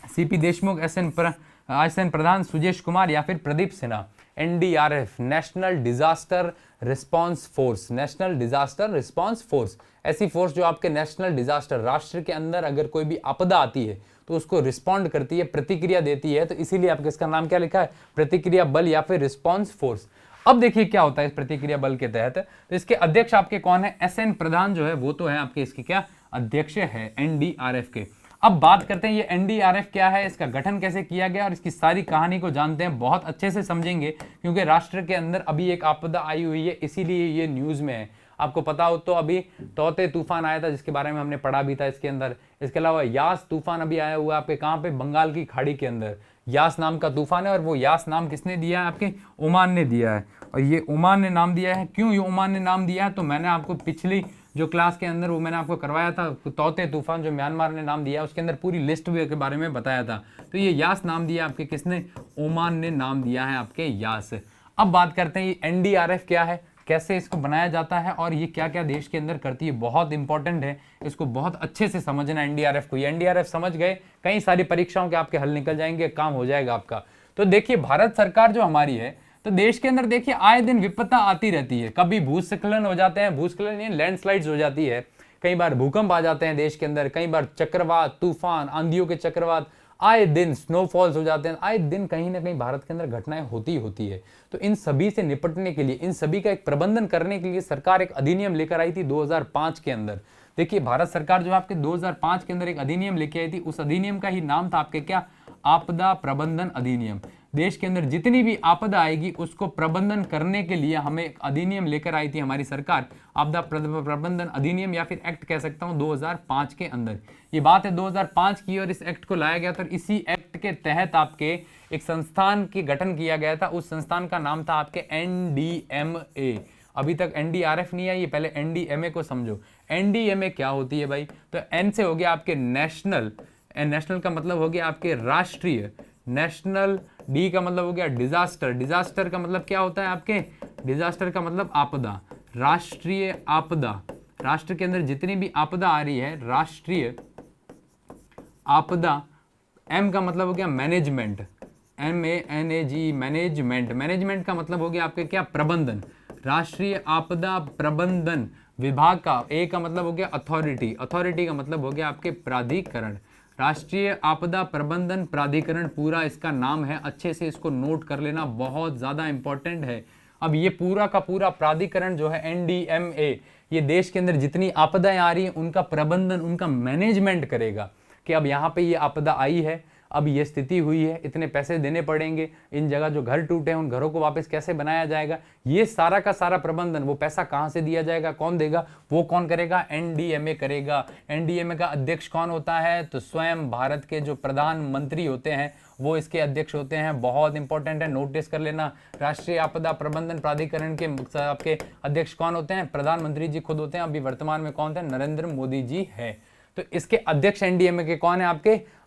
सीपी देशमुख, एसएन प्रधान, सुजेश कुमार या फिर Pradeep Sinha. NDRF, national disaster response force, national disaster response force, ऐसी फोर्स जो आपके नेशनल डिजास्टर, राष्ट्र के अंदर अगर कोई भी आपदा आती है तो उसको रिस्पॉन्ड करती है, प्रतिक्रिया देती है। तो इसीलिए आपके इसका नाम क्या लिखा है, प्रतिक्रिया बल या फिर रिस्पांस फोर्स। अब देखिए क्या होता है इस प्रतिक्रिया बल के तहत। तो इसके अध्यक्ष आपके कौन है, एसएन प्रधान जो है वो तो है आपके इसके क्या अध्यक्ष है एनडीआरएफ के। अब बात करते हैं ये एनडीआरएफ क्या है, इसका गठन कैसे किया गया और इसकी सारी कहानी को जानते हैं, बहुत अच्छे से समझेंगे क्योंकि राष्ट्र के अंदर अभी एक आपदा आई हुई है, इसीलिए ये न्यूज में है। आपको पता हो तो अभी तौते तूफान आया था जिसके बारे में हमने पढ़ा भी था इसके अंदर। इसके अलावा यास तूफान अभी आया हुआ है आपके कहाँ पे, बंगाल की खाड़ी के अंदर यास नाम का तूफान है। और वो यास नाम किसने दिया है, आपके ओमान ने दिया है। और ये ओमान ने नाम दिया है, क्यों ये ओमान ने नाम दिया है, तो मैंने आपको पिछली जो क्लास के अंदर वो मैंने आपको करवाया था, तौते तूफान जो म्यांमार ने नाम दिया उसके अंदर पूरी लिस्ट के बारे में बताया था। तो ये यास नाम दिया आपके किसने, ओमान ने नाम दिया है आपके यास। अब बात करते हैं ये एनडीआरएफ क्या है, कैसे इसको बनाया जाता है और ये क्या क्या देश के अंदर करती है, बहुत इंपॉर्टेंट है, इसको बहुत अच्छे से समझना एनडीआरएफ को। ये एनडीआरएफ समझ गए कई सारी परीक्षाओं के आपके हल निकल जाएंगे, काम हो जाएगा आपका। तो देखिए भारत सरकार जो हमारी है, तो देश के अंदर देखिए आए दिन विपत्ता आती रहती है, कभी भूस्खलन हो जाते हैं, भूस्खलन यानी लैंडस्लाइड्स हो जाती है, कई बार भूकंप आ जाते हैं देश के अंदर, कई बार चक्रवात तूफान आंधियों के चक्रवात, आए दिन स्नोफॉल्स हो जाते हैं, आए दिन कहीं ना कहीं भारत के अंदर घटनाएं होती है। तो इन सभी से निपटने के लिए, इन सभी का एक प्रबंधन करने के लिए सरकार एक अधिनियम लेकर आई थी 2005 के अंदर। देखिए भारत सरकार जो आपके 2005 के अंदर एक अधिनियम लेके आई थी, उस अधिनियम का ही नाम था आपके क्या, आपदा प्रबंधन अधिनियम। देश के अंदर जितनी भी आपदा आएगी उसको प्रबंधन करने के लिए हमें एक अधिनियम लेकर आई थी हमारी सरकार, आपदा प्रबंधन अधिनियम या फिर एक्ट कह सकता हूं 2005 के अंदर। ये बात है 2005 की और इस एक्ट को लाया गया था। इसी एक्ट के तहत आपके एक संस्थान की गठन किया गया था, उस संस्थान का नाम था आपके एनडीएमए। अभी तक एनडीआरएफ नहीं आई, पहले एनडीएमए को समझो। एनडीएमए क्या होती है भाई, तो एन से हो गया आपके नेशनल, नेशनल का मतलब हो गया आपके राष्ट्रीय, नेशनल, डी का मतलब हो गया डिजास्टर, डिजास्टर का मतलब क्या होता है आपके, डिजास्टर का मतलब आपदा, राष्ट्रीय आपदा, राष्ट्र के अंदर जितनी भी आपदा आ रही है राष्ट्रीय आपदा। एम का मतलब हो गया मैनेजमेंट, MANAG मैनेजमेंट, मैनेजमेंट का मतलब हो गया आपके क्या, प्रबंधन, राष्ट्रीय आपदा प्रबंधन विभाग का। ए का मतलब हो गया अथॉरिटी, अथॉरिटी का मतलब हो गया आपके प्राधिकरण, राष्ट्रीय आपदा प्रबंधन प्राधिकरण पूरा इसका नाम है, अच्छे से इसको नोट कर लेना, बहुत ज्यादा इंपॉर्टेंट है। अब ये पूरा का पूरा प्राधिकरण जो है एनडीएमए, ये देश के अंदर जितनी आपदाएं आ रही हैं उनका प्रबंधन, उनका मैनेजमेंट करेगा कि अब यहाँ पे ये आपदा आई है, अब ये स्थिति हुई है, इतने पैसे देने पड़ेंगे, इन जगह जो घर टूटे हैं उन घरों को वापस कैसे बनाया जाएगा, ये सारा का सारा प्रबंधन, वो पैसा कहाँ से दिया जाएगा, कौन देगा, वो कौन करेगा, एनडीएमए करेगा। एनडीएमए का अध्यक्ष कौन होता है, तो स्वयं भारत के जो प्रधानमंत्री होते हैं वो इसके अध्यक्ष होते हैं, बहुत इंपॉर्टेंट है, नोटिस कर लेना। राष्ट्रीय आपदा प्रबंधन प्राधिकरण के आपके अध्यक्ष कौन होते हैं, प्रधानमंत्री जी खुद होते हैं, अभी वर्तमान में कौन थे, नरेंद्र मोदी जी है। तो इसके अध्यक्ष एनडीएमए के कौन है,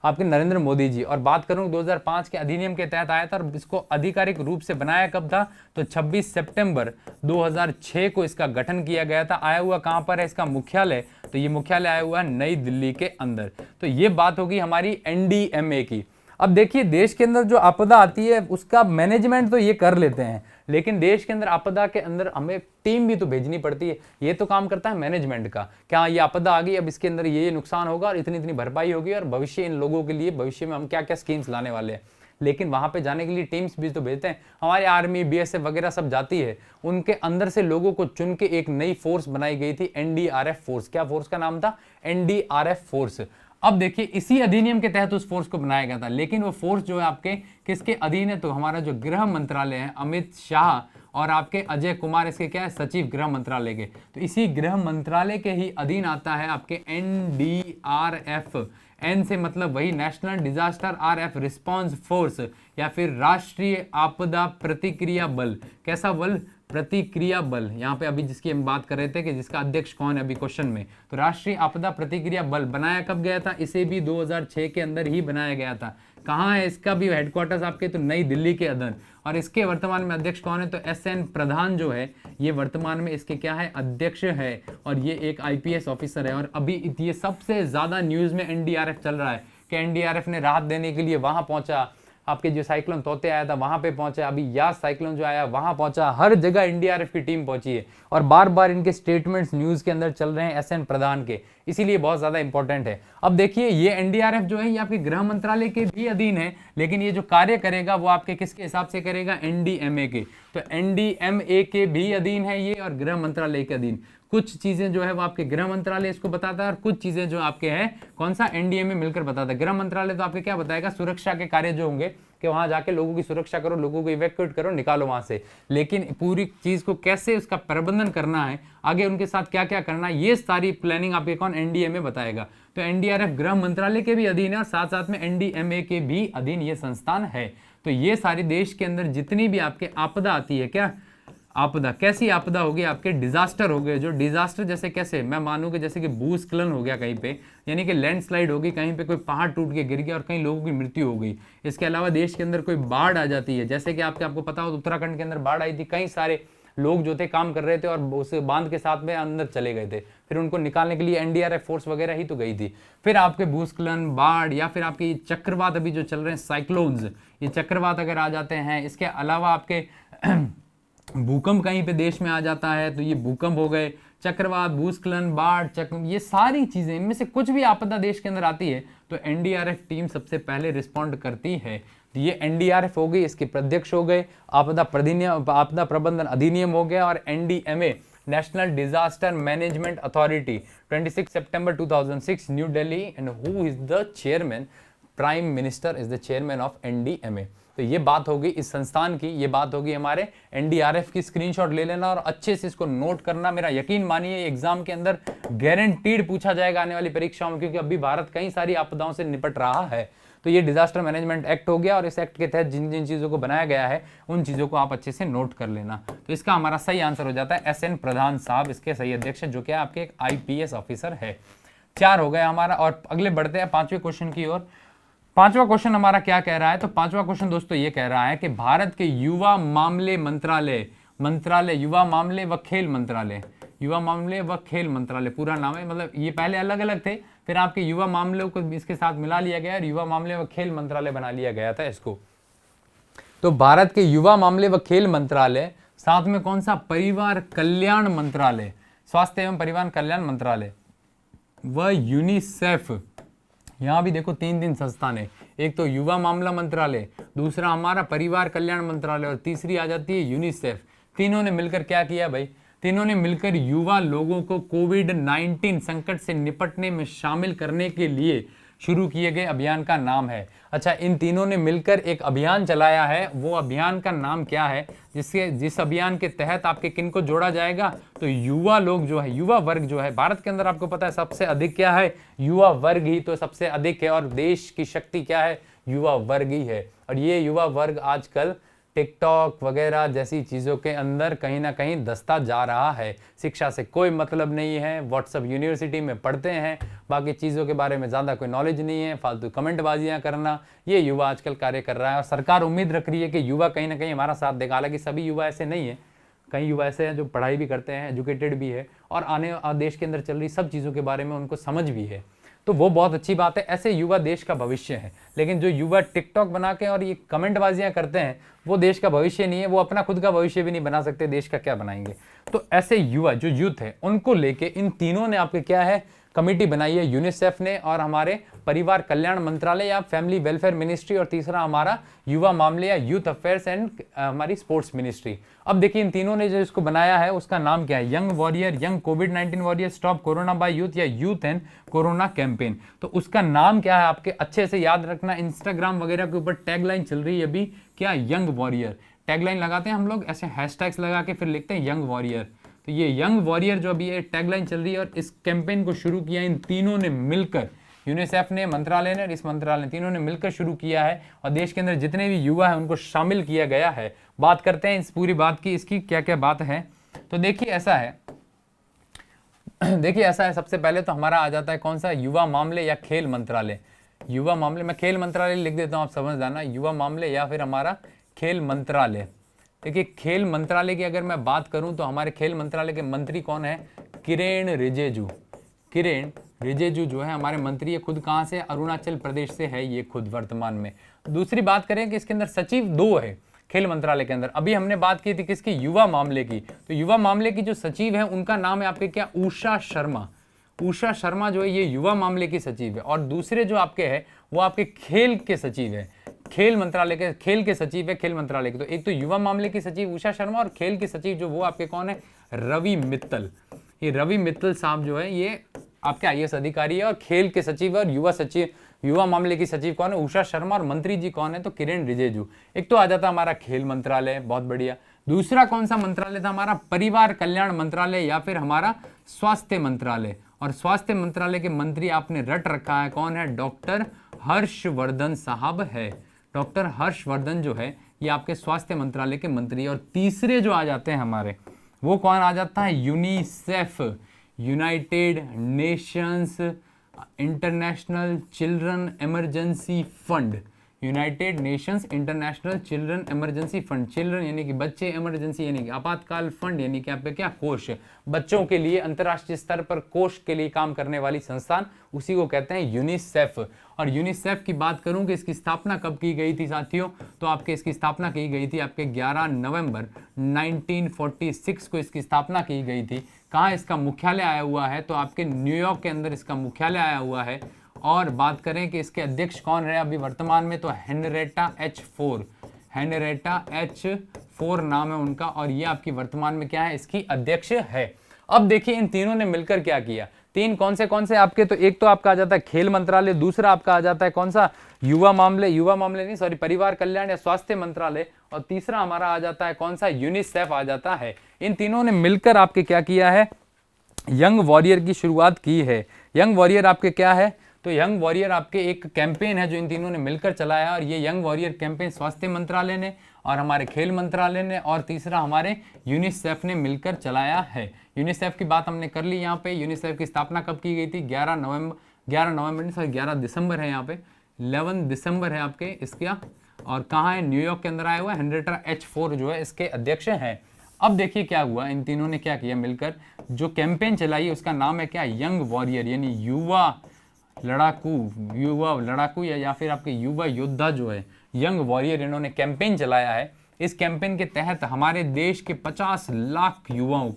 आपके नरेंद्र मोदी जी। और बात करूं 2005 के अधिनियम के तहत आया था और इसको आधिकारिक रूप से बनाया कब था, तो 26 सितंबर 2006 को इसका गठन किया गया था। आया हुआ कहां पर है इसका मुख्यालय, तो ये मुख्यालय आया हुआ है नई दिल्ली के अंदर। तो ये बात होगी हमारी एनडीएमए की। अब देखिए देश के अंदर जो आपदा आती है उसका मैनेजमेंट तो ये कर लेते हैं, लेकिन देश के अंदर आपदा के अंदर हमें टीम भी तो भेजनी पड़ती है, ये तो काम करता है मैनेजमेंट का। क्या ये आपदा आ गई, अब इसके अंदर ये नुकसान होगा और इतनी इतनी भरपाई होगी और भविष्य इन लोगों के लिए भविष्य में हम क्या क्या स्कीम्स लाने वाले हैं, लेकिन वहां पे जाने के लिए टीम्स भी तो भेजते हैं। हमारी आर्मी बीएसएफ वगैरह सब जाती है, उनके अंदर से लोगों को चुन के एक नई फोर्स बनाई गई थी, एनडीआरएफ फोर्स। क्या फोर्स का नाम था, एनडीआरएफ फोर्स। अब देखिए इसी अधिनियम के तहत उस फोर्स को बनाया गया था, लेकिन वो फोर्स जो है आपके किसके अधीन है, तो हमारा जो गृह मंत्रालय है, अमित शाह और आपके अजय कुमार इसके क्या है, सचिव गृह मंत्रालय के। तो इसी गृह मंत्रालय के ही अधीन आता है आपके एनडीआरएफ। एन से मतलब वही national disaster RF response force या फिर राष्ट्रीय आपदा प्रतिक्रिया बल। कैसा बल, प्रतिक्रिया बल। यहाँ पे अभी जिसकी हम बात कर रहे थे कि जिसका अध्यक्ष कौन है अभी क्वेश्चन में, तो राष्ट्रीय आपदा प्रतिक्रिया बल बनाया कब गया था, इसे भी 2006 के अंदर ही बनाया गया था। कहाँ है इसका भी हेडक्वार्टर्स आपके, तो नई दिल्ली के अंदर। और इसके वर्तमान में अध्यक्ष कौन है, तो एसएन प्रधान जो है ये वर्तमान में इसके क्या है, अध्यक्ष है, और ये एक आईपीएस ऑफिसर है। और अभी ये सबसे ज्यादा न्यूज में एनडीआरएफ चल रहा है कि एनडीआरएफ ने राहत देने के लिए वहां पहुंचा, आपके जो साइक्लोन तोते आया था वहां पे पहुंचा, अभी यास साइक्लोन जो आया वहां पहुंचा, हर जगह एनडीआरएफ की टीम पहुंची है और बार बार इनके स्टेटमेंट्स न्यूज के अंदर चल रहे हैं एसएन प्रधान के, इसीलिए बहुत ज्यादा इंपॉर्टेंट है। अब देखिए ये एनडीआरएफ जो है ये आपके गृह मंत्रालय के भी अधीन है, लेकिन ये जो कार्य करेगा वो आपके किसके हिसाब से करेगा, एनडीएमए के। तो एनडीएमए के भी अधीन है ये और गृह मंत्रालय के अधीन। कुछ चीजें जो है वो आपके गृह मंत्रालय इसको बताता है और कुछ चीजें जो आपके हैं कौन सा, एनडीएमए मिलकर बताता है। गृह मंत्रालय तो आपके क्या बताएगा, सुरक्षा के कार्य जो होंगे कि वहां जाके लोगों की सुरक्षा करो, लोगों को इवैक्यूएट करो, निकालो वहां से, लेकिन पूरी चीज को कैसे उसका प्रबंधन करना है, आगे उनके साथ क्या क्या करना है, ये सारी प्लानिंग आपके कौन, एनडीएमए बताएगा। तो एनडीआरएफ गृह मंत्रालय के भी अधीन है और साथ साथ में एनडीएमए के भी अधीन ये संस्थान है। तो ये सारी देश के अंदर जितनी भी आपके आपदा आती है, क्या आपदा, कैसी आपदा होगी, आपके डिजास्टर हो गए, जो डिजास्टर जैसे कैसे, मैं मानूं कि जैसे कि भूस्खलन हो गया कहीं पे, यानी कि लैंडस्लाइड होगी, कहीं पे कोई पहाड़ टूट के गिर गया और कई लोगों की मृत्यु हो गई। इसके अलावा देश के अंदर कोई बाढ़ आ जाती है, जैसे कि आपको पता हो उत्तराखंड के अंदर बाढ़ आई थी, कई सारे लोग जो थे काम कर रहे थे और उस बांध के साथ में अंदर चले गए थे, फिर उनको निकालने के लिए एनडीआरएफ फोर्स वगैरह ही तो गई थी। फिर आपके भूस्खलन, बाढ़ या फिर आपके चक्रवात अभी जो चल रहे हैं साइक्लोन्स, ये चक्रवात अगर आ जाते हैं, इसके अलावा आपके भूकंप कहीं पे देश में आ जाता है, तो ये भूकंप हो गए, चक्रवात, भूस्खलन, बाढ़, ये सारी चीजें, इनमें से कुछ भी आपदा देश के अंदर आती है तो एनडीआरएफ टीम सबसे पहले रिस्पॉन्ड करती है। तो ये एनडीआरएफ हो गई, इसके प्रत्यक्ष हो गए, आपदा प्रबंधन अधिनियम हो गया, और NDMA national disaster management authority 26 September 2006 new Delhi, and who is the chairman, prime minister is the chairman of NDMA. तो ये बात होगी इस संस्थान की, ये बात होगी हमारे एनडीआरएफ की। स्क्रीनशॉट ले लेना और अच्छे से इसको नोट करना, मेरा यकीन मानिए एग्जाम के अंदर गारंटीड पूछा जाएगा आने वाली परीक्षाओं में, क्योंकि अभी भारत कई सारी आपदाओं से निपट रहा है। तो ये डिजास्टर मैनेजमेंट एक्ट हो गया और इस एक्ट के तहत जिन जिन चीजों को बनाया गया है उन चीजों को आप अच्छे से नोट कर लेना। तो इसका हमारा सही आंसर हो जाता है एसएन प्रधान साहब, इसके सही अध्यक्ष जो क्या आपके एक आईपीएस ऑफिसर है। 4 हो गया हमारा, और अगले बढ़ते हैं 5वें क्वेश्चन की ओर। 5वां क्वेश्चन हमारा क्या कह रहा है, तो 5वां क्वेश्चन दोस्तों ये कह रहा है कि भारत के युवा मामले मंत्रालय, युवा मामले व खेल मंत्रालय, युवा मामले व खेल मंत्रालय पूरा नाम है, मतलब ये पहले अलग अलग थे, फिर आपके युवा मामलों को इसके साथ मिला लिया गया और युवा मामले व खेल मंत्रालय बना लिया गया था इसको। तो भारत के युवा मामले व खेल मंत्रालय, साथ में कौन सा, परिवार कल्याण मंत्रालय, स्वास्थ्य एवं परिवार कल्याण मंत्रालय व यूनिसेफ। यहाँ भी देखो 3 संस्थान है, एक तो युवा मामला मंत्रालय, दूसरा हमारा परिवार कल्याण मंत्रालय और तीसरी आ जाती है यूनिसेफ। तीनों ने मिलकर क्या किया भाई, तीनों ने मिलकर युवा लोगों को कोविड-19 संकट से निपटने में शामिल करने के लिए शुरू किए गए अभियान का नाम है। अच्छा, इन तीनों ने मिलकर एक अभियान चलाया है, वो अभियान का नाम क्या है, जिस अभियान के तहत आपके किन को जोड़ा जाएगा, तो युवा लोग जो है, युवा वर्ग जो है भारत के अंदर आपको पता है सबसे अधिक क्या है, युवा वर्ग ही तो सबसे अधिक है, और देश की शक्ति क्या है, युवा वर्ग ही है। और ये युवा वर्ग आजकल टिकटॉक वगैरह जैसी चीज़ों के अंदर कहीं ना कहीं दसता जा रहा है। शिक्षा से कोई मतलब नहीं है, व्हाट्सएप यूनिवर्सिटी में पढ़ते हैं, बाकी चीज़ों के बारे में ज़्यादा कोई नॉलेज नहीं है, फालतू कमेंटबाजियां करना, ये युवा आजकल कार्य कर रहा है। और सरकार उम्मीद रख रही है कि युवा कहीं ना कहीं हमारा साथ देगा। हालांकि सभी युवा ऐसे नहीं है, कई युवा ऐसे हैं जो पढ़ाई भी करते हैं, एजुकेटेड भी है, और आने देश के अंदर चल रही सब चीज़ों के बारे में उनको समझ भी है, तो वो बहुत अच्छी बात है। ऐसे युवा देश का भविष्य है। लेकिन जो युवा टिकटॉक बना के और ये कमेंटबाजियां करते हैं वो देश का भविष्य नहीं है, वो अपना खुद का भविष्य भी नहीं बना सकते, देश का क्या बनाएंगे। तो ऐसे युवा जो यूथ है उनको लेके इन तीनों ने आपके क्या है, कमेटी बनाई है, यूनिसेफ ने और हमारे परिवार कल्याण मंत्रालय या फैमिली वेलफेयर मिनिस्ट्री, और तीसरा हमारा युवा मामले या यूथ अफेयर्स एंड हमारी स्पोर्ट्स मिनिस्ट्री। अब देखिए इन तीनों ने जो इसको बनाया है उसका नाम क्या है, यंग वॉरियर, यंग कोविड-19 warrior, stop corona by youth या यूथ एंड कोरोना कैंपेन। तो उसका नाम क्या है आपके अच्छे से याद रखना। इंस्टाग्राम वगैरह के ऊपर टैगलाइन चल रही है अभी, क्या, यंग वॉरियर। टैगलाइन लगाते हैं हम लोग ऐसे हैशटैग्स लगा के फिर लिखते हैं यंग वॉरियर। तो ये यंग वॉरियर जो अभी ये टैगलाइन चल रही है, और इस कैंपेन को शुरू किया इन तीनों ने मिलकर, यूनिसेफ ने, मंत्रालय ने और इस मंत्रालय ने, तीनों ने मिलकर शुरू किया है, और देश के अंदर जितने भी युवा हैं उनको शामिल किया गया है। बात करते हैं इस पूरी बात की, इसकी क्या क्या बात है। तो देखिए ऐसा है, सबसे पहले तो हमारा आ जाता है कौन सा, युवा मामले या खेल मंत्रालय। युवा मामले, मैं खेल मंत्रालय लिख देता हूँ, आप समझ जाना, युवा मामले या फिर हमारा खेल मंत्रालय। देखिए खेल मंत्रालय की अगर मैं बात करूं तो हमारे खेल मंत्रालय के मंत्री कौन है, किरेन रिजिजू। किरेन रिजिजू जो है हमारे मंत्री, ये खुद कहां से, अरुणाचल प्रदेश से है ये खुद वर्तमान में। दूसरी बात करें कि इसके अंदर सचिव 2 है खेल मंत्रालय के अंदर। अभी हमने बात की थी किसकी, युवा मामले की, तो युवा मामले की जो सचिव है उनका नाम है आपके क्या, उषा शर्मा। उषा शर्मा जो है ये युवा मामले की सचिव है। और दूसरे जो आपके है वो आपके खेल के सचिव है, खेल मंत्रालय के, खेल के सचिव है खेल मंत्रालय के। तो एक तो युवा मामले की सचिव उषा शर्मा और खेल के सचिव जो वो आपके कौन है, रवि मित्तल। ये रवि मित्तल साहब जो है ये आपके IAS अधिकारी है। और खेल के सचिव और युवा सचिव, युवा मामले की सचिव कौन है, उषा शर्मा। और मंत्री जी कौन है, तो किरेन रिजिजू। एक तो आ जाता हमारा खेल मंत्रालय, बहुत बढ़िया। दूसरा कौन सा मंत्रालय था हमारा, परिवार कल्याण मंत्रालय या फिर हमारा स्वास्थ्य मंत्रालय। और स्वास्थ्य मंत्रालय के मंत्री आपने रट रखा है, कौन है, डॉक्टर हर्षवर्धन साहब है। डॉक्टर हर्षवर्धन जो है ये आपके स्वास्थ्य मंत्रालय के मंत्री। और तीसरे जो आ जाते हैं हमारे, वो कौन आ जाता है, UNICEF, United Nations international children emergency fund. United Nations international children emergency fund, children यानी कि बच्चे, इमरजेंसी यानी कि आपातकाल, फंड यानी कि आपका क्या, कोष, बच्चों के लिए अंतर्राष्ट्रीय स्तर पर कोष के लिए काम करने वाली संस्थान, उसी को कहते हैं यूनिसेफ। और यूनिसेफ की बात करूं कि इसकी स्थापना कब की गई थी साथियों, तो आपके इसकी स्थापना की गई थी आपके 11 नवंबर 1946 को इसकी स्थापना की गई थी। कहाँ इसका मुख्यालय आया हुआ है, तो आपके न्यूयॉर्क के अंदर इसका मुख्यालय आया हुआ है। और बात करें कि इसके अध्यक्ष कौन रहे अभी वर्तमान में, तो हेनरेटा H4, हेनरेटा H4 नाम है उनका। और ये आपकी वर्तमान में क्या है, इसकी अध्यक्ष है। अब देखिए इन तीनों ने मिलकर क्या किया, तीन कौन से आपके, तो एक तो आपका आ जाता है खेल मंत्रालय, दूसरा आपका आ जाता है कौन सा, युवा मामले नहीं सॉरी, परिवार कल्याण या स्वास्थ्य मंत्रालय, और तीसरा हमारा आ जाता है कौन सा, यूनिसेफ आ जाता है। इन तीनों ने मिलकर आपके क्या किया है, यंग वॉरियर की शुरुआत की है। यंग वॉरियर आपके क्या है, तो यंग वॉरियर आपके एक कैंपेन है जो इन तीनों ने मिलकर चलाया है। और ये यंग वॉरियर कैंपेन स्वास्थ्य मंत्रालय ने और हमारे खेल मंत्रालय ने और तीसरा हमारे यूनिसेफ ने मिलकर चलाया है। यूनिसेफ की बात हमने कर ली यहाँ पे। यूनिसेफ की स्थापना कब की गई थी, 11 दिसंबर है यहाँ पे, 11 दिसंबर है आपके इसका। और कहाँ है, न्यूयॉर्क के अंदर आया हुआ है। हेनरेटा H4 जो है इसके अध्यक्ष हैं। अब देखिए क्या हुआ, इन तीनों ने क्या किया मिलकर, जो कैंपेन चलाई है उसका नाम है क्या, यंग वॉरियर यानी युवा लड़ाकू या फिर आपके युवा योद्धा जो है यंग वॉरियर, इन्होंने कैंपेन चलाया है। इस कैंपेन के तहत हमारे देश के 50 लाख युवाओं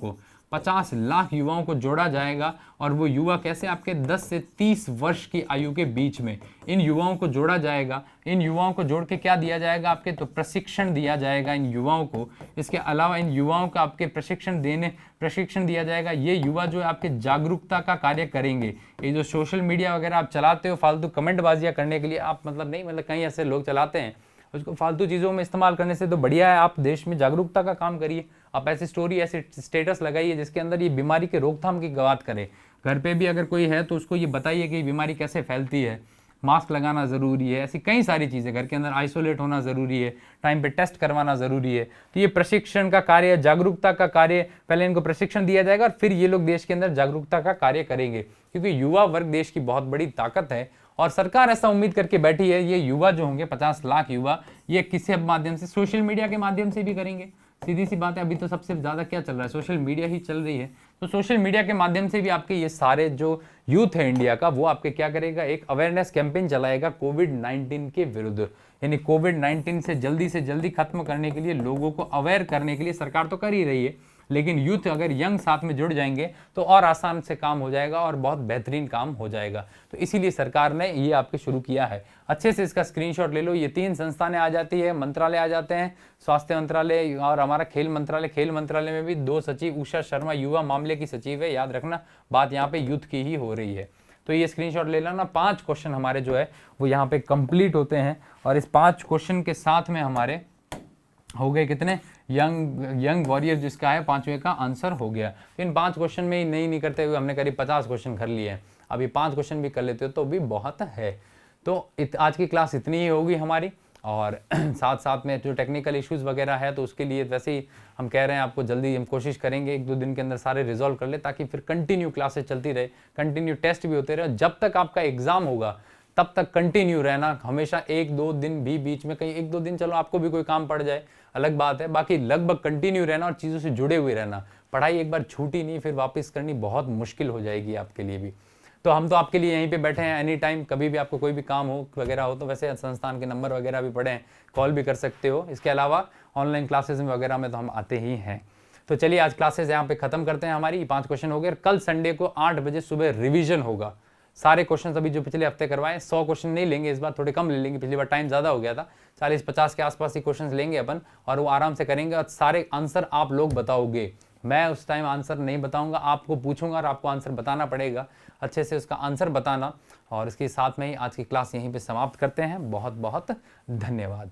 को जोड़ा जाएगा। और वो युवा कैसे, आपके 10 से 30 वर्ष की आयु के बीच में इन युवाओं को जोड़ा जाएगा। इन युवाओं को जोड़ के क्या दिया जाएगा आपके, तो प्रशिक्षण दिया जाएगा इन युवाओं को। इसके अलावा इन युवाओं का आपके प्रशिक्षण दिया जाएगा। ये युवा जो है आपके जागरूकता का कार्य करेंगे। ये जो सोशल मीडिया वगैरह आप चलाते हो फालतू कमेंटबाजियां करने के लिए, आप मतलब कहीं ऐसे लोग चलाते हैं, उसको फालतू चीज़ों में इस्तेमाल करने से तो बढ़िया है आप देश में जागरूकता का काम करिए। आप ऐसी स्टोरी, ऐसे स्टेटस लगाइए जिसके अंदर ये बीमारी के रोकथाम की बात करे। घर पे भी अगर कोई है तो उसको ये बताइए कि बीमारी कैसे फैलती है, मास्क लगाना ज़रूरी है, ऐसी कई सारी चीज़ें, घर के अंदर आइसोलेट होना ज़रूरी है, टाइम पे टेस्ट करवाना ज़रूरी है। तो ये प्रशिक्षण का कार्य, जागरूकता का कार्य, पहले इनको प्रशिक्षण दिया जाएगा और फिर ये लोग देश के अंदर जागरूकता का कार्य करेंगे। क्योंकि युवा वर्ग देश की बहुत बड़ी ताकत है और सरकार ऐसा उम्मीद करके बैठी है, ये युवा जो होंगे 50 लाख युवा, ये किसी माध्यम से, सोशल मीडिया के माध्यम से भी करेंगे। सीधी सी बात है, अभी तो सबसे ज़्यादा क्या चल रहा है, सोशल मीडिया ही चल रही है। तो सोशल मीडिया के माध्यम से भी आपके ये सारे जो यूथ है इंडिया का, वो आपके क्या करेगा, एक अवेयरनेस कैंपेन चलाएगा कोविड-19 के विरुद्ध। यानी कोविड-19 से जल्दी खत्म करने के लिए, लोगों को अवेयर करने के लिए सरकार तो कर ही रही है, लेकिन यूथ अगर यंग साथ में जुड़ जाएंगे तो और आसान से काम हो जाएगा और बहुत बेहतरीन काम हो जाएगा। तो इसीलिए सरकार ने ये आपके शुरू किया है। अच्छे से इसका स्क्रीनशॉट ले लो। ये 3 संस्थानें आ जाती है, मंत्रालय आ जाते हैं, स्वास्थ्य मंत्रालय और हमारा खेल मंत्रालय। खेल मंत्रालय में भी 2 सचिव, उषा शर्मा युवा मामले की सचिव है, याद रखना बात यहाँ पे यूथ की ही हो रही है। तो ये स्क्रीनशॉट ले लेना। 5 क्वेश्चन हमारे जो है वो यहाँ पे कंप्लीट होते हैं और इस 5 क्वेश्चन के साथ में हमारे हो गए कितने, यंग वॉरियर जिसका है 5वें का आंसर हो गया। तो इन 5 क्वेश्चन में ही नहीं करते हुए हमने करीब 50 क्वेश्चन कर लिए हैं। अभी 5 क्वेश्चन भी कर लेते हो तो भी बहुत है। तो आज की क्लास इतनी ही होगी हमारी। और साथ साथ में जो टेक्निकल इश्यूज़ वगैरह है तो उसके लिए वैसे ही हम कह रहे हैं आपको, जल्दी हम कोशिश करेंगे 1-2 दिन के अंदर सारे रिजॉल्व कर ले, ताकि फिर कंटिन्यू क्लासेस चलती रहे, कंटिन्यू टेस्ट भी होते रहे। जब तक आपका एग्जाम होगा तब तक कंटिन्यू रहना, हमेशा 1-2 दिन भी बीच में, कहीं 1-2 दिन चलो आपको भी कोई काम पड़ जाए अलग बात है, बाकी लगभग कंटिन्यू रहना और चीज़ों से जुड़े हुए रहना। पढ़ाई एक बार छूटी नहीं फिर वापस करनी बहुत मुश्किल हो जाएगी आपके लिए भी। तो हम तो आपके लिए यहीं पे बैठे हैं, एनी टाइम कभी भी आपको कोई भी काम हो वगैरह हो तो वैसे संस्थान के नंबर वगैरह भी पड़े हैं, कॉल भी कर सकते हो। इसके अलावा ऑनलाइन क्लासेस में वगैरह में तो हम आते ही हैं। तो चलिए आज क्लासेस यहाँ पे खत्म करते हैं, हमारी 5 क्वेश्चन हो गए। कल संडे को 8 बजे सुबह रिवीजन होगा, सारे क्वेश्चन अभी जो पिछले हफ्ते करवाए। 100 क्वेश्चन नहीं लेंगे इस बार, थोड़े कम ले लेंगे, पिछली बार टाइम ज्यादा हो गया था, 40-50 के आसपास ही क्वेश्चन लेंगे अपन, और वो आराम से करेंगे और सारे आंसर आप लोग बताओगे। मैं उस टाइम आंसर नहीं बताऊंगा, आपको पूछूंगा और आपको आंसर बताना पड़ेगा, अच्छे से उसका आंसर बताना। और इसके साथ में ही आज की क्लास यहीं पे समाप्त करते हैं। बहुत बहुत धन्यवाद।